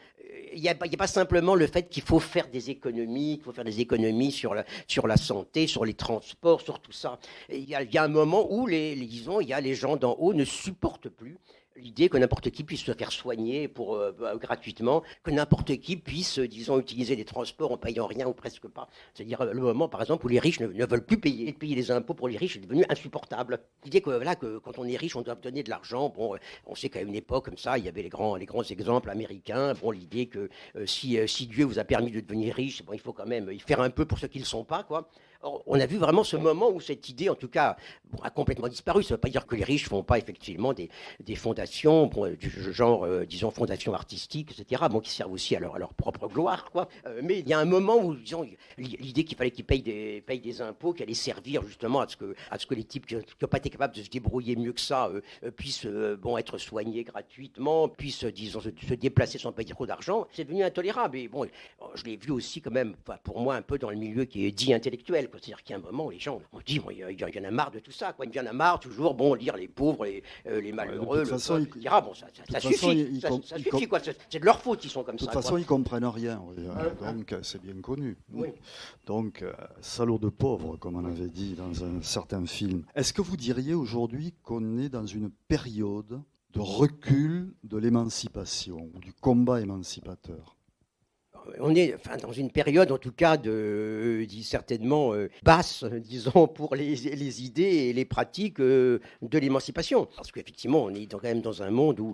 S3: il n'y a pas simplement le fait qu'il faut faire des économies, sur la santé, sur les transports, sur tout ça. Il y a un moment où il y a les gens d'en haut ne supportent plus l'idée que n'importe qui puisse se faire soigner gratuitement, que n'importe qui puisse, disons, utiliser les transports en payant rien ou presque pas. C'est-à-dire le moment, par exemple, où les riches ne veulent plus payer. Payer les impôts pour les riches est devenu insupportable. L'idée que quand on est riche, on doit donner de l'argent. Bon, on sait qu'à une époque comme ça, il y avait les grands exemples américains. Bon, l'idée que si Dieu vous a permis de devenir riche, bon, il faut quand même y faire un peu pour ceux qui ne le sont pas, quoi. Or, on a vu vraiment ce moment où cette idée, en tout cas, a complètement disparu. Ça ne veut pas dire que les riches ne font pas effectivement des fondations, du genre, disons, fondations artistiques, etc., bon, qui servent aussi à leur propre gloire, quoi. Mais il y a un moment où, disons, l'idée qu'il fallait qu'ils payent des impôts, qui allait servir justement à ce que les types qui n'ont pas été capables de se débrouiller mieux que ça puissent être soignés gratuitement, puissent, disons, se déplacer sans payer trop d'argent, c'est devenu intolérable. Et bon, je l'ai vu aussi quand même, pour moi, un peu dans le milieu qui est dit intellectuel. C'est-à-dire qu'il y a un moment où les gens ont dit, il y en a marre de tout ça, quoi. Il y en a marre toujours, lire les pauvres, les malheureux, ça suffit, ça suffit, quoi. C'est de leur faute, ils sont comme ça.
S2: De toute façon, ils comprennent rien, donc c'est bien connu. Oui. Donc, salaud de pauvre, comme on avait dit dans un certain film. Est-ce que vous diriez aujourd'hui qu'on est dans une période de recul de l'émancipation ou du combat émancipateur ?
S3: On est dans une période, en tout cas, certainement basse, disons, pour les idées et les pratiques de l'émancipation. Parce qu'effectivement, on est quand même dans un monde où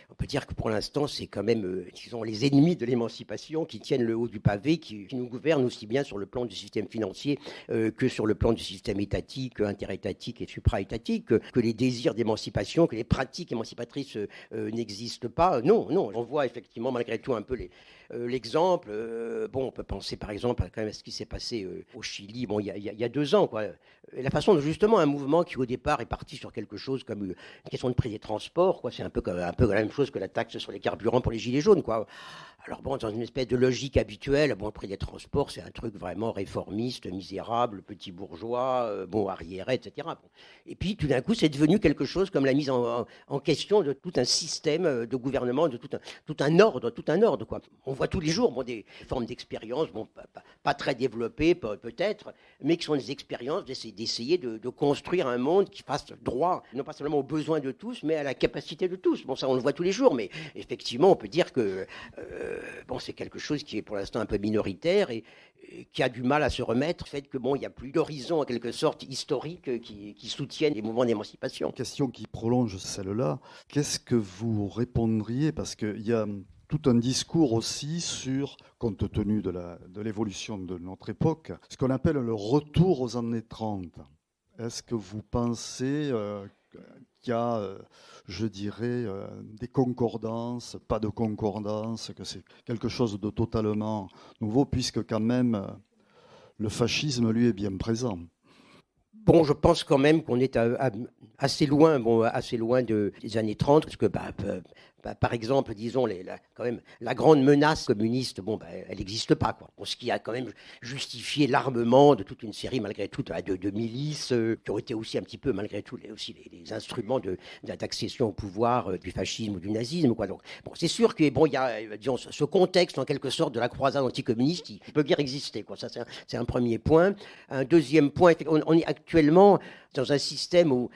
S3: on peut dire que pour l'instant, c'est quand même, disons, les ennemis de l'émancipation qui tiennent le haut du pavé, qui nous gouvernent aussi bien sur le plan du système financier que sur le plan du système étatique, interétatique et supra-étatique, que les désirs d'émancipation, que les pratiques émancipatrices n'existent pas. Non, on voit effectivement malgré tout un peu l'exemple. On peut penser par exemple quand même à ce qui s'est passé au Chili, il y a 2 ans, quoi. Et la façon dont justement un mouvement qui au départ est parti sur quelque chose comme une question de prix des transports, quoi. C'est un peu la même chose que la taxe sur les carburants pour les gilets jaunes, quoi. Alors bon, dans une espèce de logique habituelle, le prix des transports, c'est un truc vraiment réformiste, misérable, petit bourgeois, arriéré, etc. Et puis tout d'un coup, c'est devenu quelque chose comme la mise en question de tout un système de gouvernement, de tout un ordre, quoi. On voit tous les jours des formes d'expérience, pas très développées peut-être, mais qui sont des expériences d'essayer de construire un monde qui fasse droit, non pas seulement aux besoins de tous, mais à la capacité de tous. Bon, ça on le voit tous les jours, mais effectivement, on peut dire que c'est quelque chose qui est pour l'instant un peu minoritaire et qui a du mal à se remettre, le fait que il n'y a plus d'horizon en quelque sorte historique qui soutienne les mouvements d'émancipation.
S2: Question qui prolonge celle-là. Qu'est-ce que vous répondriez, parce qu'il y a tout un discours aussi sur, compte tenu de l'évolution de notre époque, ce qu'on appelle le retour aux années 30. Est-ce que vous pensez qu'il y a, je dirais, des concordances, pas de concordances, que c'est quelque chose de totalement nouveau, puisque quand même le fascisme, lui, est bien présent?
S3: Bon, je pense quand même qu'on est assez loin des années 30, parce que par exemple, disons, quand même, la grande menace communiste, elle n'existe pas, quoi. Ce qui a quand même justifié l'armement de toute une série, malgré tout, de milices, qui ont été aussi un petit peu, malgré tout, les instruments d'accession au pouvoir du fascisme ou du nazisme, quoi. Donc, c'est sûr que, il y a, disons, ce contexte, en quelque sorte, de la croisade anticommuniste qui peut bien exister, quoi. Ça, c'est un premier point. Un deuxième point, on est actuellement dans un système où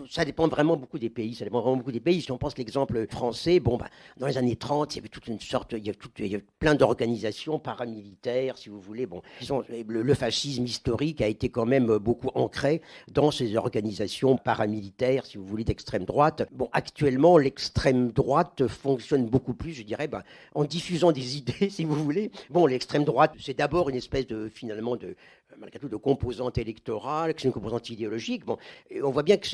S3: Ça dépend vraiment beaucoup des pays. Ça dépend vraiment beaucoup des pays. Si on pense l'exemple français, dans les années 30, il y avait toute une sorte, il y a plein d'organisations paramilitaires, si vous voulez. Disons, le fascisme historique a été quand même beaucoup ancré dans ces organisations paramilitaires, si vous voulez, d'extrême droite. Actuellement, l'extrême droite fonctionne beaucoup plus, je dirais, en diffusant des idées, si vous voulez. L'extrême droite, c'est d'abord une espèce finalement, malgré tout, de composante électorale, que c'est une composante idéologique. Et on voit bien que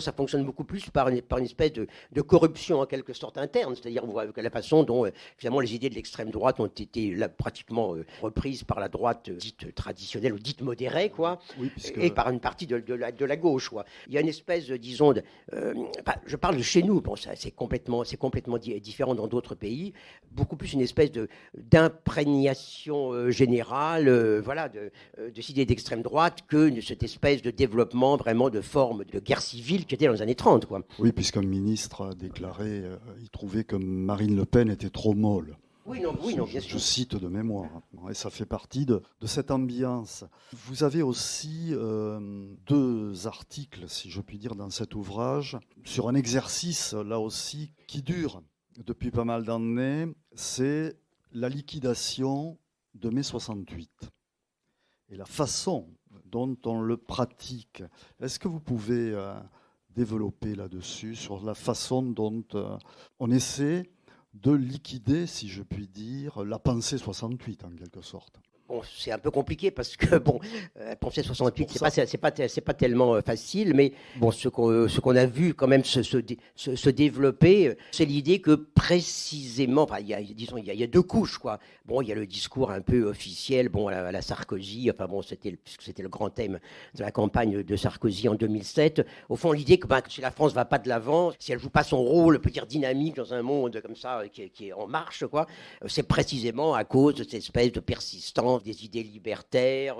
S3: ça fonctionne beaucoup plus par une espèce de corruption en quelque sorte interne, c'est-à-dire la façon dont finalement les idées de l'extrême droite ont été pratiquement reprises par la droite dite traditionnelle ou dite modérée, quoi,
S2: oui, puisque...
S3: et par une partie de la gauche, quoi. Il y a une espèce, disons, je parle de chez nous, c'est complètement différent dans d'autres pays, beaucoup plus une espèce d'imprégnation générale, de cette idée d'extrême droite que cette espèce de développement vraiment de forme de guerre civile qui était dans les années 30. Quoi.
S2: Oui, puisqu'un ministre a déclaré il trouvait que Marine Le Pen était trop molle.
S3: Oui, non, bien sûr.
S2: Je cite de mémoire, et ça fait partie de cette ambiance. Vous avez aussi 2 articles, si je puis dire, dans cet ouvrage, sur un exercice, là aussi, qui dure depuis pas mal d'années, c'est la liquidation de mai 68. Et la façon dont on le pratique. Est-ce que vous pouvez développer là-dessus, sur la façon dont on essaie de liquider, si je puis dire, la pensée 68, en quelque sorte?
S3: C'est un peu compliqué parce que penser 68, c'est pas tellement facile, mais ce qu'on a vu quand même se développer, c'est l'idée que précisément, il y a 2 couches, quoi. Il y a le discours un peu officiel, à la Sarkozy, c'était le grand thème de la campagne de Sarkozy en 2007. Au fond, l'idée que si la France va pas de l'avant, si elle joue pas son rôle, peut dire dynamique dans un monde comme ça qui est en marche, quoi, c'est précisément à cause de cette espèce de persistance des idées libertaires,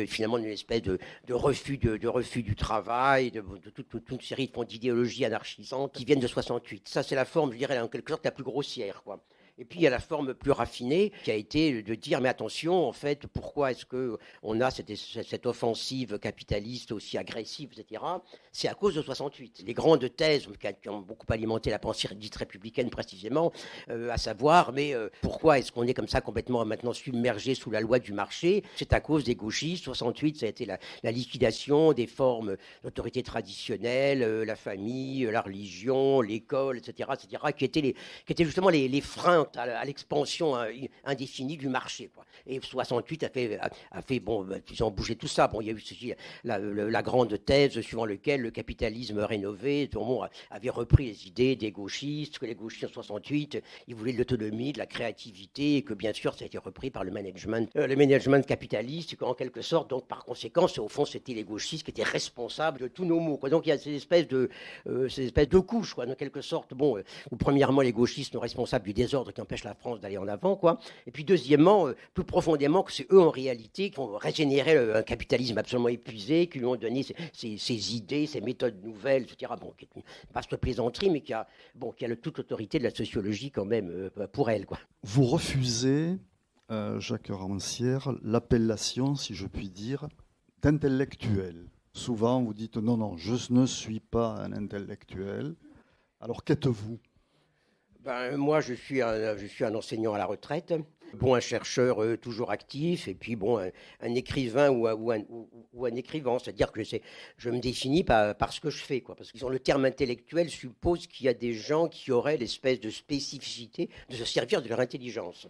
S3: finalement une espèce de refus du travail, de toute une série d'idéologies anarchisantes qui viennent de 68. Ça, c'est la forme, je dirais, en quelque sorte la plus grossière, quoi. Et puis, il y a la forme plus raffinée qui a été de dire, mais attention, en fait, pourquoi est-ce qu'on a cette offensive capitaliste aussi agressive, etc. C'est à cause de 68. Les grandes thèses qui ont beaucoup alimenté la pensée dite républicaine précisément, à savoir, mais pourquoi est-ce qu'on est comme ça complètement maintenant submergé sous la loi du marché? C'est à cause des gauchistes. 68, ça a été la liquidation des formes d'autorité traditionnelle, la famille, la religion, l'école, etc., qui étaient justement les freins à l'expansion indéfinie du marché, quoi. Et 68 a fait ils ont bougé tout ça. Il y a eu la grande thèse suivant laquelle le capitalisme rénové avait repris les idées des gauchistes, que les gauchistes en 68, ils voulaient de l'autonomie, de la créativité, et que bien sûr ça a été repris par le management capitaliste, et qu'en quelque sorte, donc par conséquent, au fond, c'était les gauchistes qui étaient responsables de tous nos maux, quoi. Donc il y a ces espèces de couches, quoi, en quelque sorte. Où premièrement, les gauchistes sont responsables du désordre qui empêche la France d'aller en avant, quoi. Et puis deuxièmement, plus profondément, que c'est eux en réalité qui ont régénéré un capitalisme absolument épuisé, qui lui ont donné ces idées, ces méthodes nouvelles, etc. Qui est une vaste plaisanterie, mais qui a toute l'autorité de la sociologie quand même pour elle, quoi.
S2: Vous refusez, Jacques Rancière, l'appellation, si je puis dire, d'intellectuel. Souvent, vous dites non, je ne suis pas un intellectuel. Alors qu'êtes-vous ?
S3: Moi, je suis un enseignant à la retraite, un chercheur toujours actif, et puis un écrivain ou un écrivain, c'est-à-dire que je me définis par ce que je fais, quoi. Parce que le terme intellectuel suppose qu'il y a des gens qui auraient l'espèce de spécificité de se servir de leur intelligence.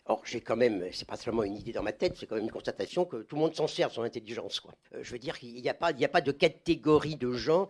S3: Or, j'ai quand même, c'est pas seulement une idée dans ma tête, c'est quand même une constatation que tout le monde s'en sert de son intelligence, quoi. Je veux dire qu'il n'y a pas de catégorie de gens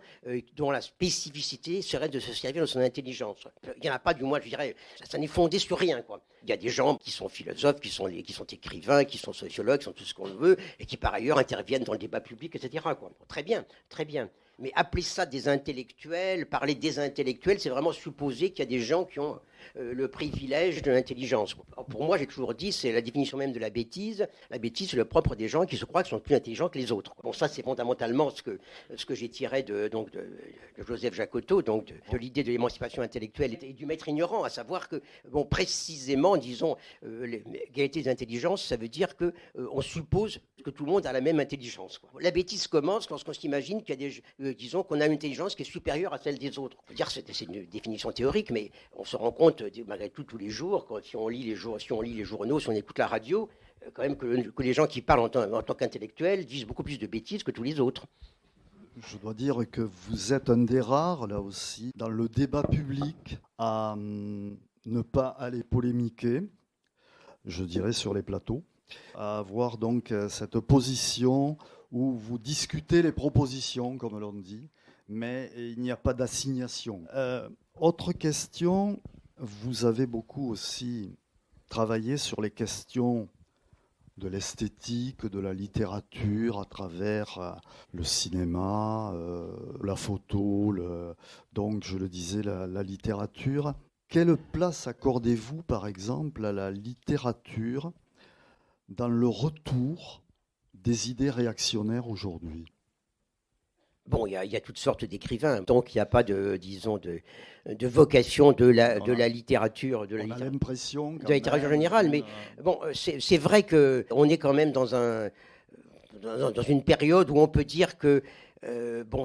S3: dont la spécificité serait de se servir de son intelligence. Il n'y en a pas, du moins, je dirais, ça n'est fondé sur rien, quoi. Il y a des gens qui sont philosophes, qui sont écrivains, qui sont sociologues, qui sont tout ce qu'on veut, et qui par ailleurs interviennent dans le débat public, etc., quoi. Très bien, très bien. Mais appeler ça des intellectuels, parler des intellectuels, c'est vraiment supposer qu'il y a des gens qui ont le privilège de l'intelligence. Pour moi, j'ai toujours dit, c'est la définition même de la bêtise. La bêtise, c'est le propre des gens qui se croient qu'ils sont plus intelligents que les autres. Ça, c'est fondamentalement ce que j'ai tiré de Joseph Jacotot, donc de l'idée de l'émancipation intellectuelle et du maître ignorant, à savoir que, précisément, disons, l'égalité des intelligences, ça veut dire qu'on suppose que tout le monde a la même intelligence, quoi. La bêtise commence lorsqu'on s'imagine qu'il y a disons qu'on a une intelligence qui est supérieure à celle des autres. On peut dire que c'est une définition théorique, mais on se rend compte malgré tout tous les jours, si on lit les journaux, si on écoute la radio, quand même que les gens qui parlent en tant qu'intellectuels disent beaucoup plus de bêtises que tous les autres.
S2: Je dois dire que vous êtes un des rares, là aussi, dans le débat public, à ne pas aller polémiquer, je dirais, sur les plateaux, à avoir donc cette position où vous discutez les propositions, comme l'on dit, mais il n'y a pas d'assignation. Autre question, vous avez beaucoup aussi travaillé sur les questions de l'esthétique, de la littérature à travers le cinéma, la photo, donc je le disais, la littérature. Quelle place accordez-vous, par exemple, à la littérature dans le retour des idées réactionnaires aujourd'hui ?
S3: Bon, il y a toutes sortes d'écrivains, donc il n'y a pas de vocation de la littérature, de la littérature générale. Mais bon, c'est vrai qu'on est quand même dans une période où on peut dire que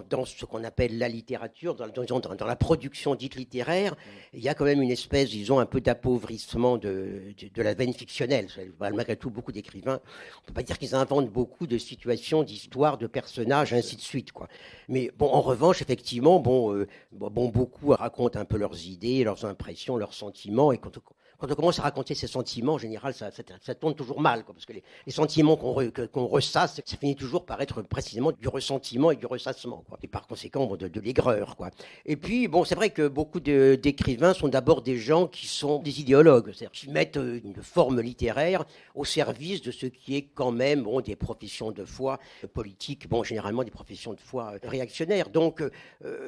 S3: dans ce qu'on appelle la littérature, dans la production dite littéraire, il y a quand même une espèce, disons, un peu d'appauvrissement de la veine fictionnelle. Malgré tout, beaucoup d'écrivains, on ne peut pas dire qu'ils inventent beaucoup de situations, d'histoires, de personnages, ainsi de suite, quoi. Mais bon, en revanche, effectivement, beaucoup racontent un peu leurs idées, leurs impressions, leurs sentiments, et quand on commence à raconter ses sentiments, en général, ça tourne toujours mal, quoi, parce que les sentiments qu'on ressasse, ça finit toujours par être précisément du ressentiment et du ressassement, quoi. Et par conséquent, de l'aigreur, quoi. Et puis, bon, c'est vrai que beaucoup d'écrivains sont d'abord des gens qui sont des idéologues, c'est-à-dire qui mettent une forme littéraire au service de ce qui est quand même des professions de foi politiques, généralement des professions de foi réactionnaires. Donc,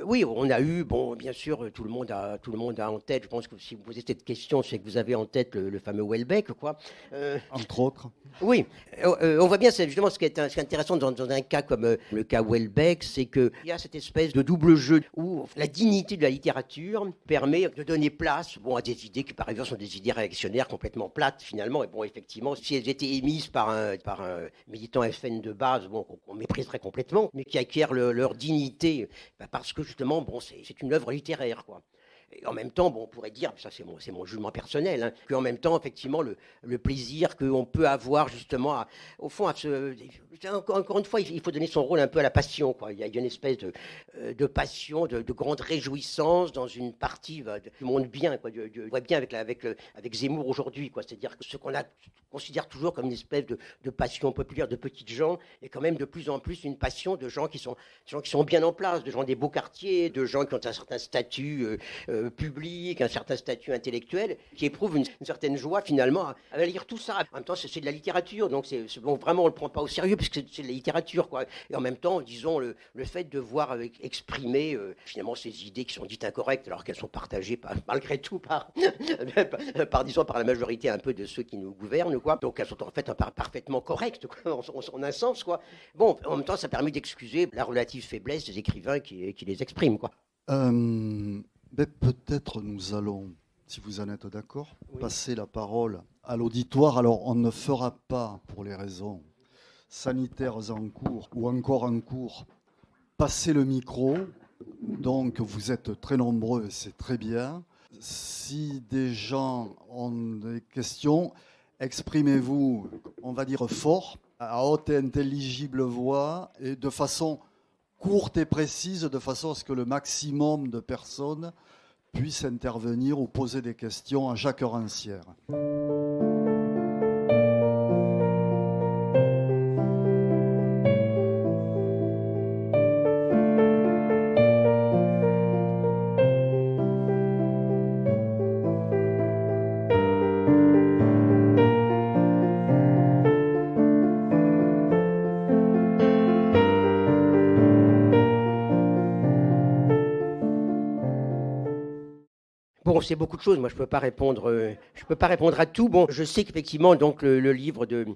S3: oui, on a eu, bien sûr, tout le monde a en tête, je pense que si vous posez cette question, c'est que vous avez en tête le fameux Houellebecq, quoi.
S2: Entre autres.
S3: Oui, on voit bien, c'est justement ce qui est intéressant dans un cas comme le cas Houellebecq, c'est qu'il y a cette espèce de double jeu où la dignité de la littérature permet de donner place à des idées qui par exemple sont des idées réactionnaires complètement plates finalement, et effectivement, si elles étaient émises par un militant FN de base, qu'on mépriserait complètement, mais qui acquièrent leur dignité parce que justement, c'est une œuvre littéraire, quoi. Et en même temps, on pourrait dire, ça c'est mon jugement personnel, qu'en même temps, effectivement, le plaisir qu'on peut avoir justement, au fond, encore une fois, il faut donner son rôle un peu à la passion, quoi. Il y a une espèce de passion, de grande réjouissance dans une partie du monde bien, quoi. On voit bien avec Zemmour aujourd'hui, quoi. C'est-à-dire que ce qu'on considère toujours comme une espèce de passion populaire de petites gens est quand même de plus en plus une passion de gens qui sont bien en place, de gens des beaux quartiers, de gens qui ont un certain statut public, un certain statut intellectuel, qui éprouve une certaine joie finalement à lire tout ça. En même temps, c'est de la littérature, donc vraiment on le prend pas au sérieux puisque c'est de la littérature, quoi. Et en même temps, disons le fait de voir exprimer finalement ces idées qui sont dites incorrectes, alors qu'elles sont partagées malgré tout par la majorité un peu de ceux qui nous gouvernent, quoi. Donc elles sont en fait parfaitement correctes, quoi, en un sens, quoi. En même temps, ça permet d'excuser la relative faiblesse des écrivains qui les expriment, quoi.
S2: Peut-être nous allons, si vous en êtes d'accord, passer la parole à l'auditoire. Alors, on ne fera pas, pour les raisons sanitaires en cours ou encore en cours, passer le micro. Donc, vous êtes très nombreux, c'est très bien. Si des gens ont des questions, exprimez-vous, on va dire fort, à haute et intelligible voix et de façon courte et précise, de façon à ce que le maximum de personnes puissent intervenir ou poser des questions à Jacques Rancière.
S3: C'est beaucoup de choses. Moi, je peux pas répondre à tout. Je sais qu'effectivement, donc le livre de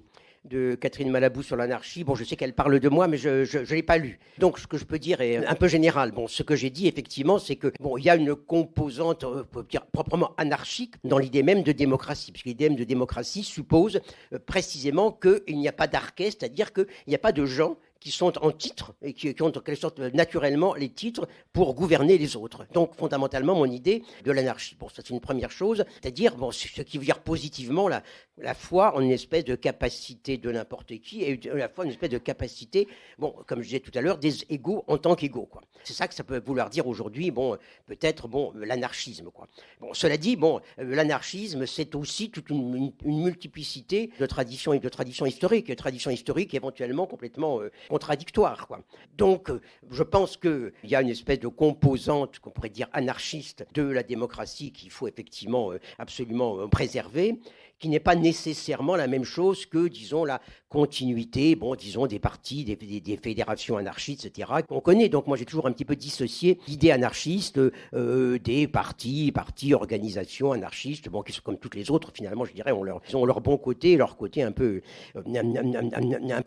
S3: de Catherine Malabou sur l'anarchie. Bon, je sais qu'elle parle de moi, mais je ne l'ai pas lu. Donc, ce que je peux dire est un peu général. Bon, ce que j'ai dit, effectivement, c'est que bon, il y a une composante, on peut dire, proprement anarchique dans l'idée même de démocratie, puisque l'idée même de démocratie suppose précisément qu'il n'y a pas d'arché, c'est-à-dire qu'il n'y a pas de gens qui sont en titre et qui ont en quelque sorte naturellement les titres pour gouverner les autres. Donc fondamentalement mon idée de l'anarchie. Bon, ça c'est une première chose, c'est-à-dire bon, ce qui veut dire positivement la foi en une espèce de capacité de n'importe qui et la foi en une espèce de capacité, bon, comme je disais tout à l'heure, des égaux en tant qu'égaux, quoi. C'est ça que ça peut vouloir dire aujourd'hui, bon, peut-être bon, l'anarchisme, quoi. Bon, cela dit, bon, l'anarchisme c'est aussi toute une multiplicité de traditions et de traditions historiques éventuellement complètement contradictoire, quoi. Donc, je pense qu'il y a une espèce de composante, qu'on pourrait dire anarchiste, de la démocratie qu'il faut effectivement absolument préserver, qui n'est pas nécessairement la même chose que, disons, la continuité, bon, disons, des partis, des fédérations anarchistes, etc., qu'on connaît. Donc, moi, j'ai toujours un petit peu dissocié l'idée anarchiste des partis, organisations anarchistes, bon, qui sont comme toutes les autres, finalement, je dirais, ils ont leur bon côté, leur côté un peu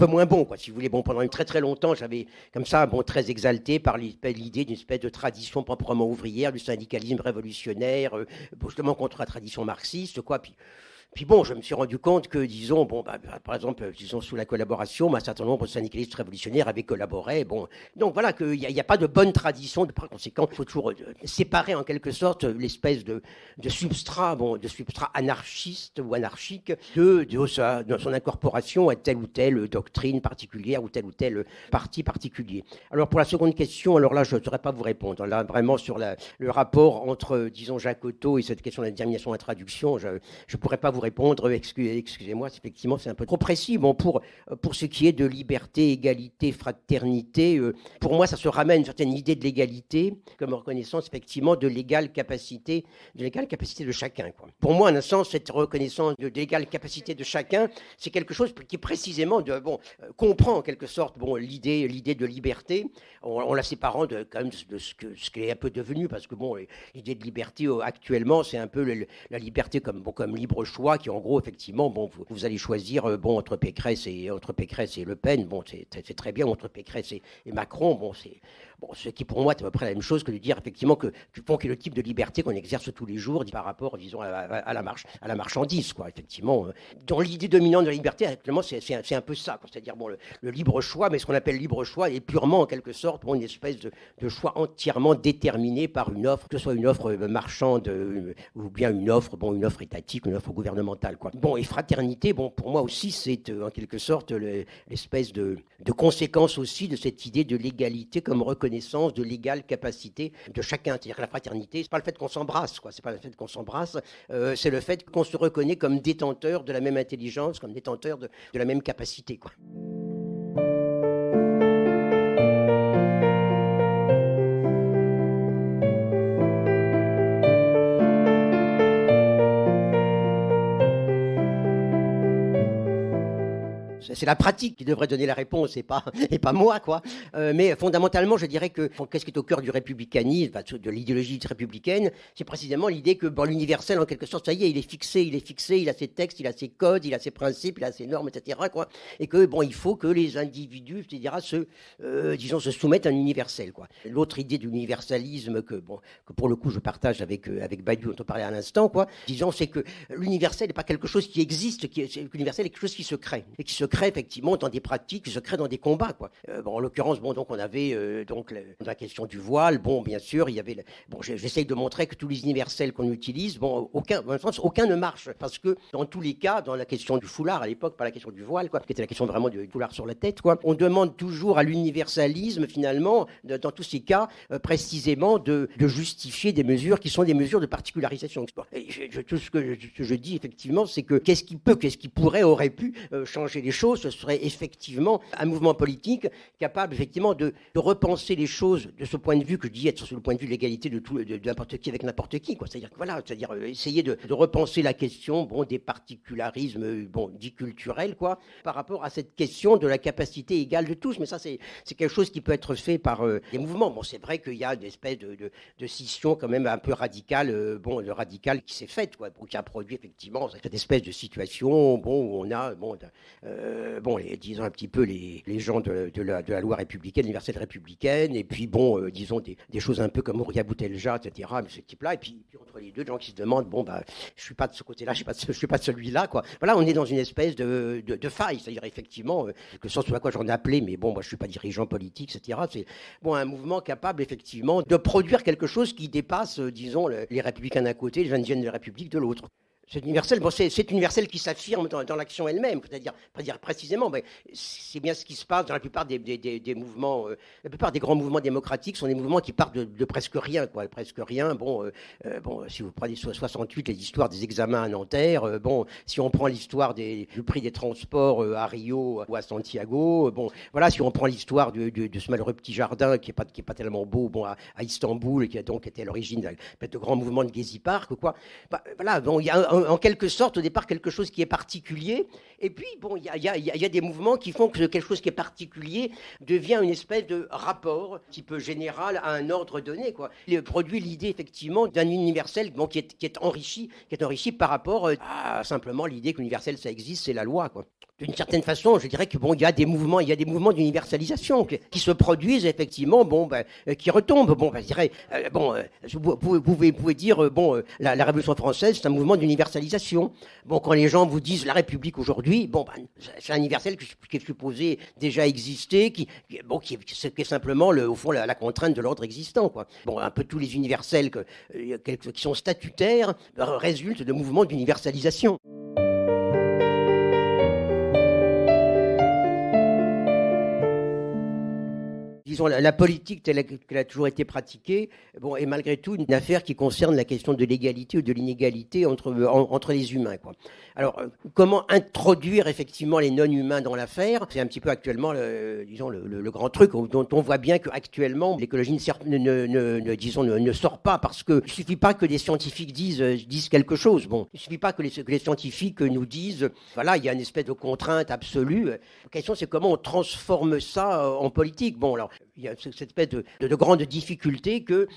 S3: moins bon, quoi, si vous voulez. Bon, pendant très très longtemps, j'avais comme ça, bon, très exalté par l'idée d'une espèce de tradition proprement ouvrière, du syndicalisme révolutionnaire, justement contre la tradition marxiste, quoi. Puis bon, je me suis rendu compte que, disons, bon, par exemple, disons, sous la collaboration, un certain nombre de syndicalistes révolutionnaires avaient collaboré. Bon, donc voilà, qu'il n'y a pas de bonne tradition. Par conséquent, il faut toujours séparer en quelque sorte l'espèce de substrat, bon, de substrat anarchiste ou anarchique de son incorporation à telle ou telle doctrine particulière ou tel parti particulier. Alors pour la seconde question, alors là, je ne saurais pas vous répondre. Là, vraiment sur le rapport entre, disons, Jacques Otto et cette question de la détermination de la traduction, je ne pourrais pas vous répondre, excusez-moi, effectivement, c'est un peu trop précis. Bon, pour ce qui est de liberté, égalité, fraternité, pour moi, ça se ramène à une certaine idée de l'égalité, comme reconnaissance, effectivement, de l'égale capacité de chacun, quoi. Pour moi, en un sens, cette reconnaissance de l'égale capacité de chacun, c'est quelque chose qui, précisément, comprend, en quelque sorte, bon, l'idée de liberté, en la séparant quand même de ce qu'elle est un peu devenu, parce que, bon, l'idée de liberté, actuellement, c'est un peu la liberté comme libre choix, qui en gros effectivement bon vous allez choisir bon entre Pécresse et Le Pen, bon c'est très bien, entre Pécresse et Macron, bon c'est ce qui pour moi est à peu près la même chose que de dire effectivement que tu penses que le type de liberté qu'on exerce tous les jours par rapport, disons, à la marchandise, quoi. Effectivement, dans l'idée dominante de la liberté actuellement, c'est un peu ça, quoi. C'est-à-dire bon le libre choix, mais ce qu'on appelle libre choix est purement en quelque sorte bon, une espèce de choix entièrement déterminé par une offre, que ce soit une offre marchande ou bien une offre étatique, une offre gouvernementale, quoi. Bon, et fraternité, bon pour moi aussi c'est en quelque sorte l'espèce de conséquence aussi de cette idée de l'égalité comme reconnaissance de l'égale capacité de chacun. C'est-à-dire que la fraternité, c'est pas le fait qu'on s'embrasse, quoi. C'est pas le fait qu'on s'embrasse, c'est le fait qu'on se reconnaît comme détenteur de la même intelligence, comme détenteur de la même capacité, quoi. C'est la pratique qui devrait donner la réponse et pas moi, quoi. Mais fondamentalement, je dirais que qu'est-ce qui est au cœur du républicanisme, de l'idéologie républicaine, c'est précisément l'idée que bon, l'universel, en quelque sorte, ça y est, il est fixé, il a ses textes, il a ses codes, il a ses principes, il a ses normes, etc., quoi. Et que bon, il faut que les individus, etc., se soumettent à un universel, quoi. L'autre idée d'universalisme que pour le coup je partage avec Badiou, dont on parlait à l'instant, quoi. Disons, c'est que l'universel n'est pas quelque chose qui existe, l'universel est quelque chose qui se crée et qui se crée effectivement dans des pratiques, qui se crée dans des combats, quoi. En l'occurrence, bon, donc on avait la question du voile. Bon, bien sûr, il y avait. J'essaye de montrer que tous les universels qu'on utilise, bon, aucun ne marche, parce que dans tous les cas, dans la question du foulard à l'époque, pas la question du voile, quoi, qui était la question vraiment du foulard sur la tête, quoi, on demande toujours à l'universalisme finalement, dans tous ces cas, précisément de justifier des mesures qui sont des mesures de particularisation. Et tout ce que je dis effectivement, c'est que qu'est-ce qui aurait pu changer les choses, ce serait effectivement un mouvement politique capable effectivement de repenser les choses de ce point de vue que je dis être sur le point de vue de l'égalité de n'importe qui avec n'importe qui, quoi. C'est-à-dire essayer de repenser la question des particularismes dits culturels, quoi, par rapport à cette question de la capacité égale de tous. Mais ça c'est quelque chose qui peut être fait par les mouvements. Bon, c'est vrai qu'il y a une espèce de scission quand même un peu radicale, qui s'est faite, quoi, qui a produit effectivement cette espèce de situation où on a disons un petit peu les gens de la loi républicaine, universelle républicaine, et puis bon, disons des choses un peu comme Ouria Boutelja, etc., mais ce type-là, et puis entre les deux, des gens qui se demandent, bon, bah, je suis pas de ce côté-là, je suis pas de celui-là, quoi. Voilà, on est dans une espèce de faille, c'est-à-dire effectivement, que ce soit quoi j'en ai appelé, mais bon, moi je suis pas dirigeant politique, etc., c'est bon, un mouvement capable effectivement de produire quelque chose qui dépasse, disons, les républicains d'un côté, les indigènes de la République de l'autre. C'est universel. Bon, c'est universel qui s'affirme dans l'action elle-même, c'est-à-dire pas dire précisément, mais c'est bien ce qui se passe dans la plupart des mouvements. La plupart des grands mouvements démocratiques sont des mouvements qui partent de presque rien, quoi. Presque rien. Bon, si vous prenez 68, les histoires des examens à Nanterre. Bon, si on prend l'histoire du prix des transports à Rio ou à Santiago. Bon, voilà, si on prend l'histoire de ce malheureux petit jardin qui est pas tellement beau. Bon, à Istanbul, qui a donc été à l'origine de grands mouvements de Gezi Park, quoi. Bah, voilà. Bon, il y a en quelque sorte, au départ, quelque chose qui est particulier. Et puis, bon, il y a des mouvements qui font que quelque chose qui est particulier devient une espèce de rapport un petit peu général à un ordre donné, quoi. Il produit l'idée, effectivement, d'un universel bon, qui est enrichi par rapport à simplement l'idée que l'universel, ça existe, c'est la loi, quoi. D'une certaine façon, je dirais que bon, il y a des mouvements d'universalisation qui se produisent effectivement, bon, qui retombent. Bon, je dirais, vous pouvez dire, la Révolution française, c'est un mouvement d'universalisation. Bon, quand les gens vous disent la République aujourd'hui, bon, c'est un universel qui est supposé déjà exister, qui est simplement au fond la contrainte de l'ordre existant, quoi. Bon, un peu tous les universels qui sont statutaires résultent de mouvements d'universalisation. Disons, la politique telle qu'elle a toujours été pratiquée, bon, est malgré tout une affaire qui concerne la question de l'égalité ou de l'inégalité entre les humains, quoi. Alors, comment introduire effectivement les non-humains dans l'affaire? C'est un petit peu actuellement, le grand truc dont on voit bien qu'actuellement, l'écologie ne sort pas, parce que il suffit pas que les scientifiques disent quelque chose. Bon, il suffit pas que les scientifiques nous disent, voilà, il y a une espèce de contrainte absolue. La question, c'est comment on transforme ça en politique. Bon, alors, il y a cette espèce de grande difficulté que,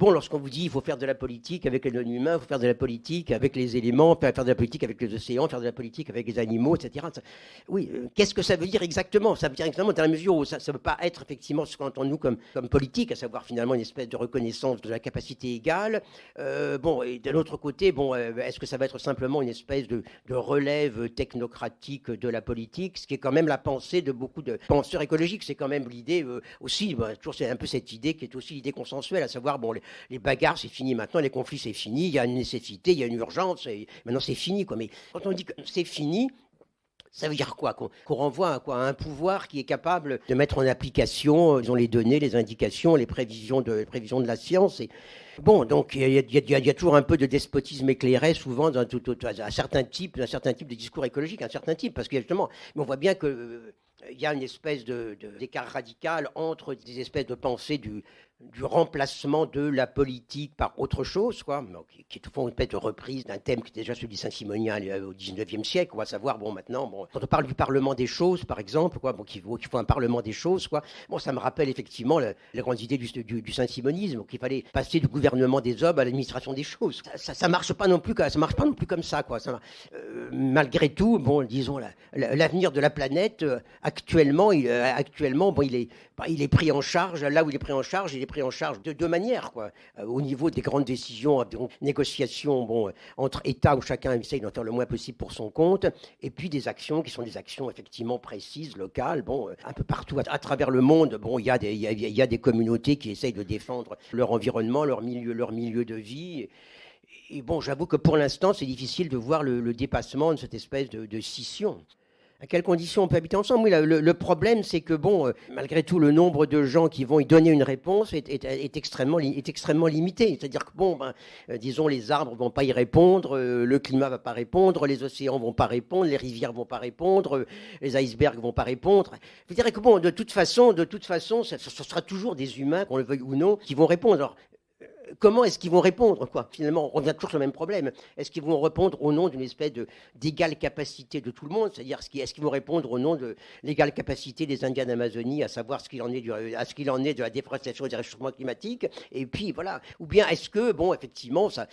S3: lorsqu'on vous dit il faut faire de la politique avec les non-humains, il faut faire de la politique avec les éléments, faire de la politique avec les océans, faire de la politique avec les animaux, etc. Oui, qu'est-ce que ça veut dire exactement? Ça veut dire exactement dans la mesure où ça ne peut pas être effectivement ce qu'on entend nous comme politique, à savoir finalement une espèce de reconnaissance de la capacité égale. Et de l'autre côté, est-ce que ça va être simplement une espèce de relève technocratique de la politique, ce qui est quand même la pensée de beaucoup de penseurs écologiques. C'est quand même l'idée aussi, toujours c'est un peu cette idée qui est aussi l'idée consensuelle, à savoir, les bagarres c'est fini maintenant, les conflits c'est fini, il y a une nécessité, il y a une urgence, et maintenant c'est fini, quoi. Mais quand on dit que c'est fini, ça veut dire quoi? Qu'on renvoie à un pouvoir qui est capable de mettre en application, disons, les données, les indications, les prévisions de la science. Et bon, donc il y a toujours un peu de despotisme éclairé, souvent dans un certain type de discours écologique, un certain type, parce que justement, on voit bien que il y a une espèce d'écart radical entre des espèces de pensées du remplacement de la politique par autre chose, quoi, qui est au fond une espèce de reprise d'un thème qui était déjà celui Saint-Simonien au XIXe siècle. On va savoir, maintenant, quand on parle du Parlement des choses, par exemple, quoi, qu'il faut un Parlement des choses, quoi. Bon, ça me rappelle effectivement la grande idée du Saint-Simonisme, qu'il fallait passer du gouvernement des hommes à l'administration des choses. Ça marche pas non plus comme ça, quoi. Malgré tout, disons, l'avenir de la planète actuellement, il est pris en charge. Là où il est pris en charge, de deux manières, quoi. Au niveau des grandes décisions, donc négociations, entre États où chacun essaye d'en faire le moins possible pour son compte, et puis des actions qui sont des actions effectivement précises, locales, un peu partout à travers le monde. Il y a des communautés qui essayent de défendre leur environnement, leur milieu de vie. Et j'avoue que pour l'instant, c'est difficile de voir le dépassement de cette espèce de scission. À quelles conditions on peut habiter ensemble? Oui, le problème, c'est que, malgré tout, le nombre de gens qui vont y donner une réponse est extrêmement limité. C'est-à-dire que, disons, les arbres ne vont pas y répondre, le climat ne va pas répondre, les océans ne vont pas répondre, les rivières ne vont pas répondre, les icebergs ne vont pas répondre. Je dirais que, de toute façon, ce sera toujours des humains, qu'on le veuille ou non, qui vont répondre. Alors, comment est-ce qu'ils vont répondre, quoi? Finalement, on revient toujours sur le même problème. Est-ce qu'ils vont répondre au nom d'une espèce d'égale capacité de tout le monde? C'est-à-dire, est-ce qu'ils vont répondre au nom de l'égale capacité des Indiens d'Amazonie à savoir ce qu'il en est de la déforestation et du réchauffement climatique? Et puis, voilà. Ou bien, est-ce que, bon, effectivement, ça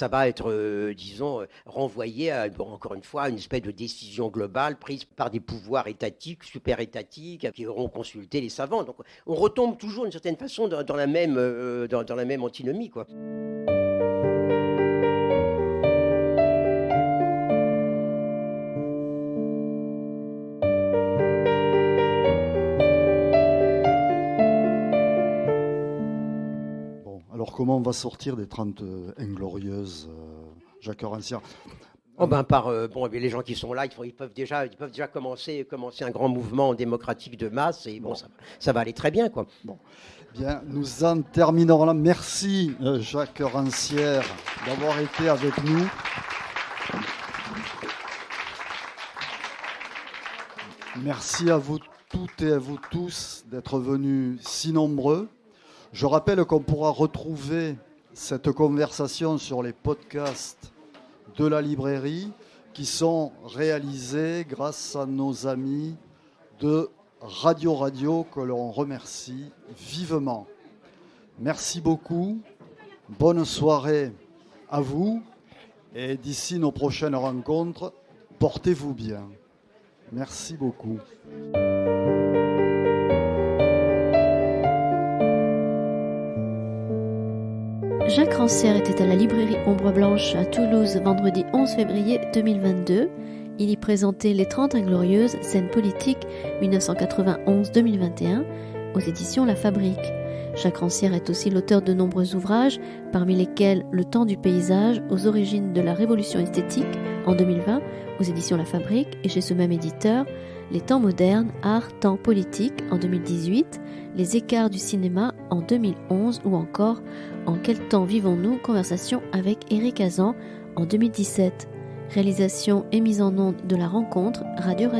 S3: va être, disons, renvoyé à, bon, encore une fois, une espèce de décision globale prise par des pouvoirs étatiques, super étatiques, qui auront consulté les savants. Donc, on retombe toujours d'une certaine façon dans la même antinomie, quoi.
S2: Bon, alors comment on va sortir des 30 inglorieuses, Jacques Rancière?
S3: Oh ben les gens qui sont là, ils peuvent déjà commencer un grand mouvement démocratique de masse et bon, ça va aller très bien, quoi.
S2: Bon, bien, nous en terminerons là. Merci Jacques Rancière d'avoir été avec nous. Merci à vous toutes et à vous tous d'être venus si nombreux. Je rappelle qu'on pourra retrouver cette conversation sur les podcasts de la librairie qui sont réalisés grâce à nos amis de Radio que l'on remercie vivement. Merci beaucoup, bonne soirée à vous et d'ici nos prochaines rencontres, portez-vous bien. Merci beaucoup.
S1: Jacques Rancière était à la librairie Ombre Blanche à Toulouse vendredi 11 février 2022. Il y présentait Les 30 Inglorieuses, scènes politiques 1991-2021 aux éditions La Fabrique. Jacques Rancière est aussi l'auteur de nombreux ouvrages, parmi lesquels Le temps du paysage aux origines de la révolution esthétique en 2020 aux éditions La Fabrique et chez ce même éditeur, Les temps modernes, art, temps politique en 2018, Les écarts du cinéma en 2011 ou encore En quel temps vivons-nous? Conversation avec Éric Hazan en 2017. Réalisation et mise en onde de la rencontre Radio.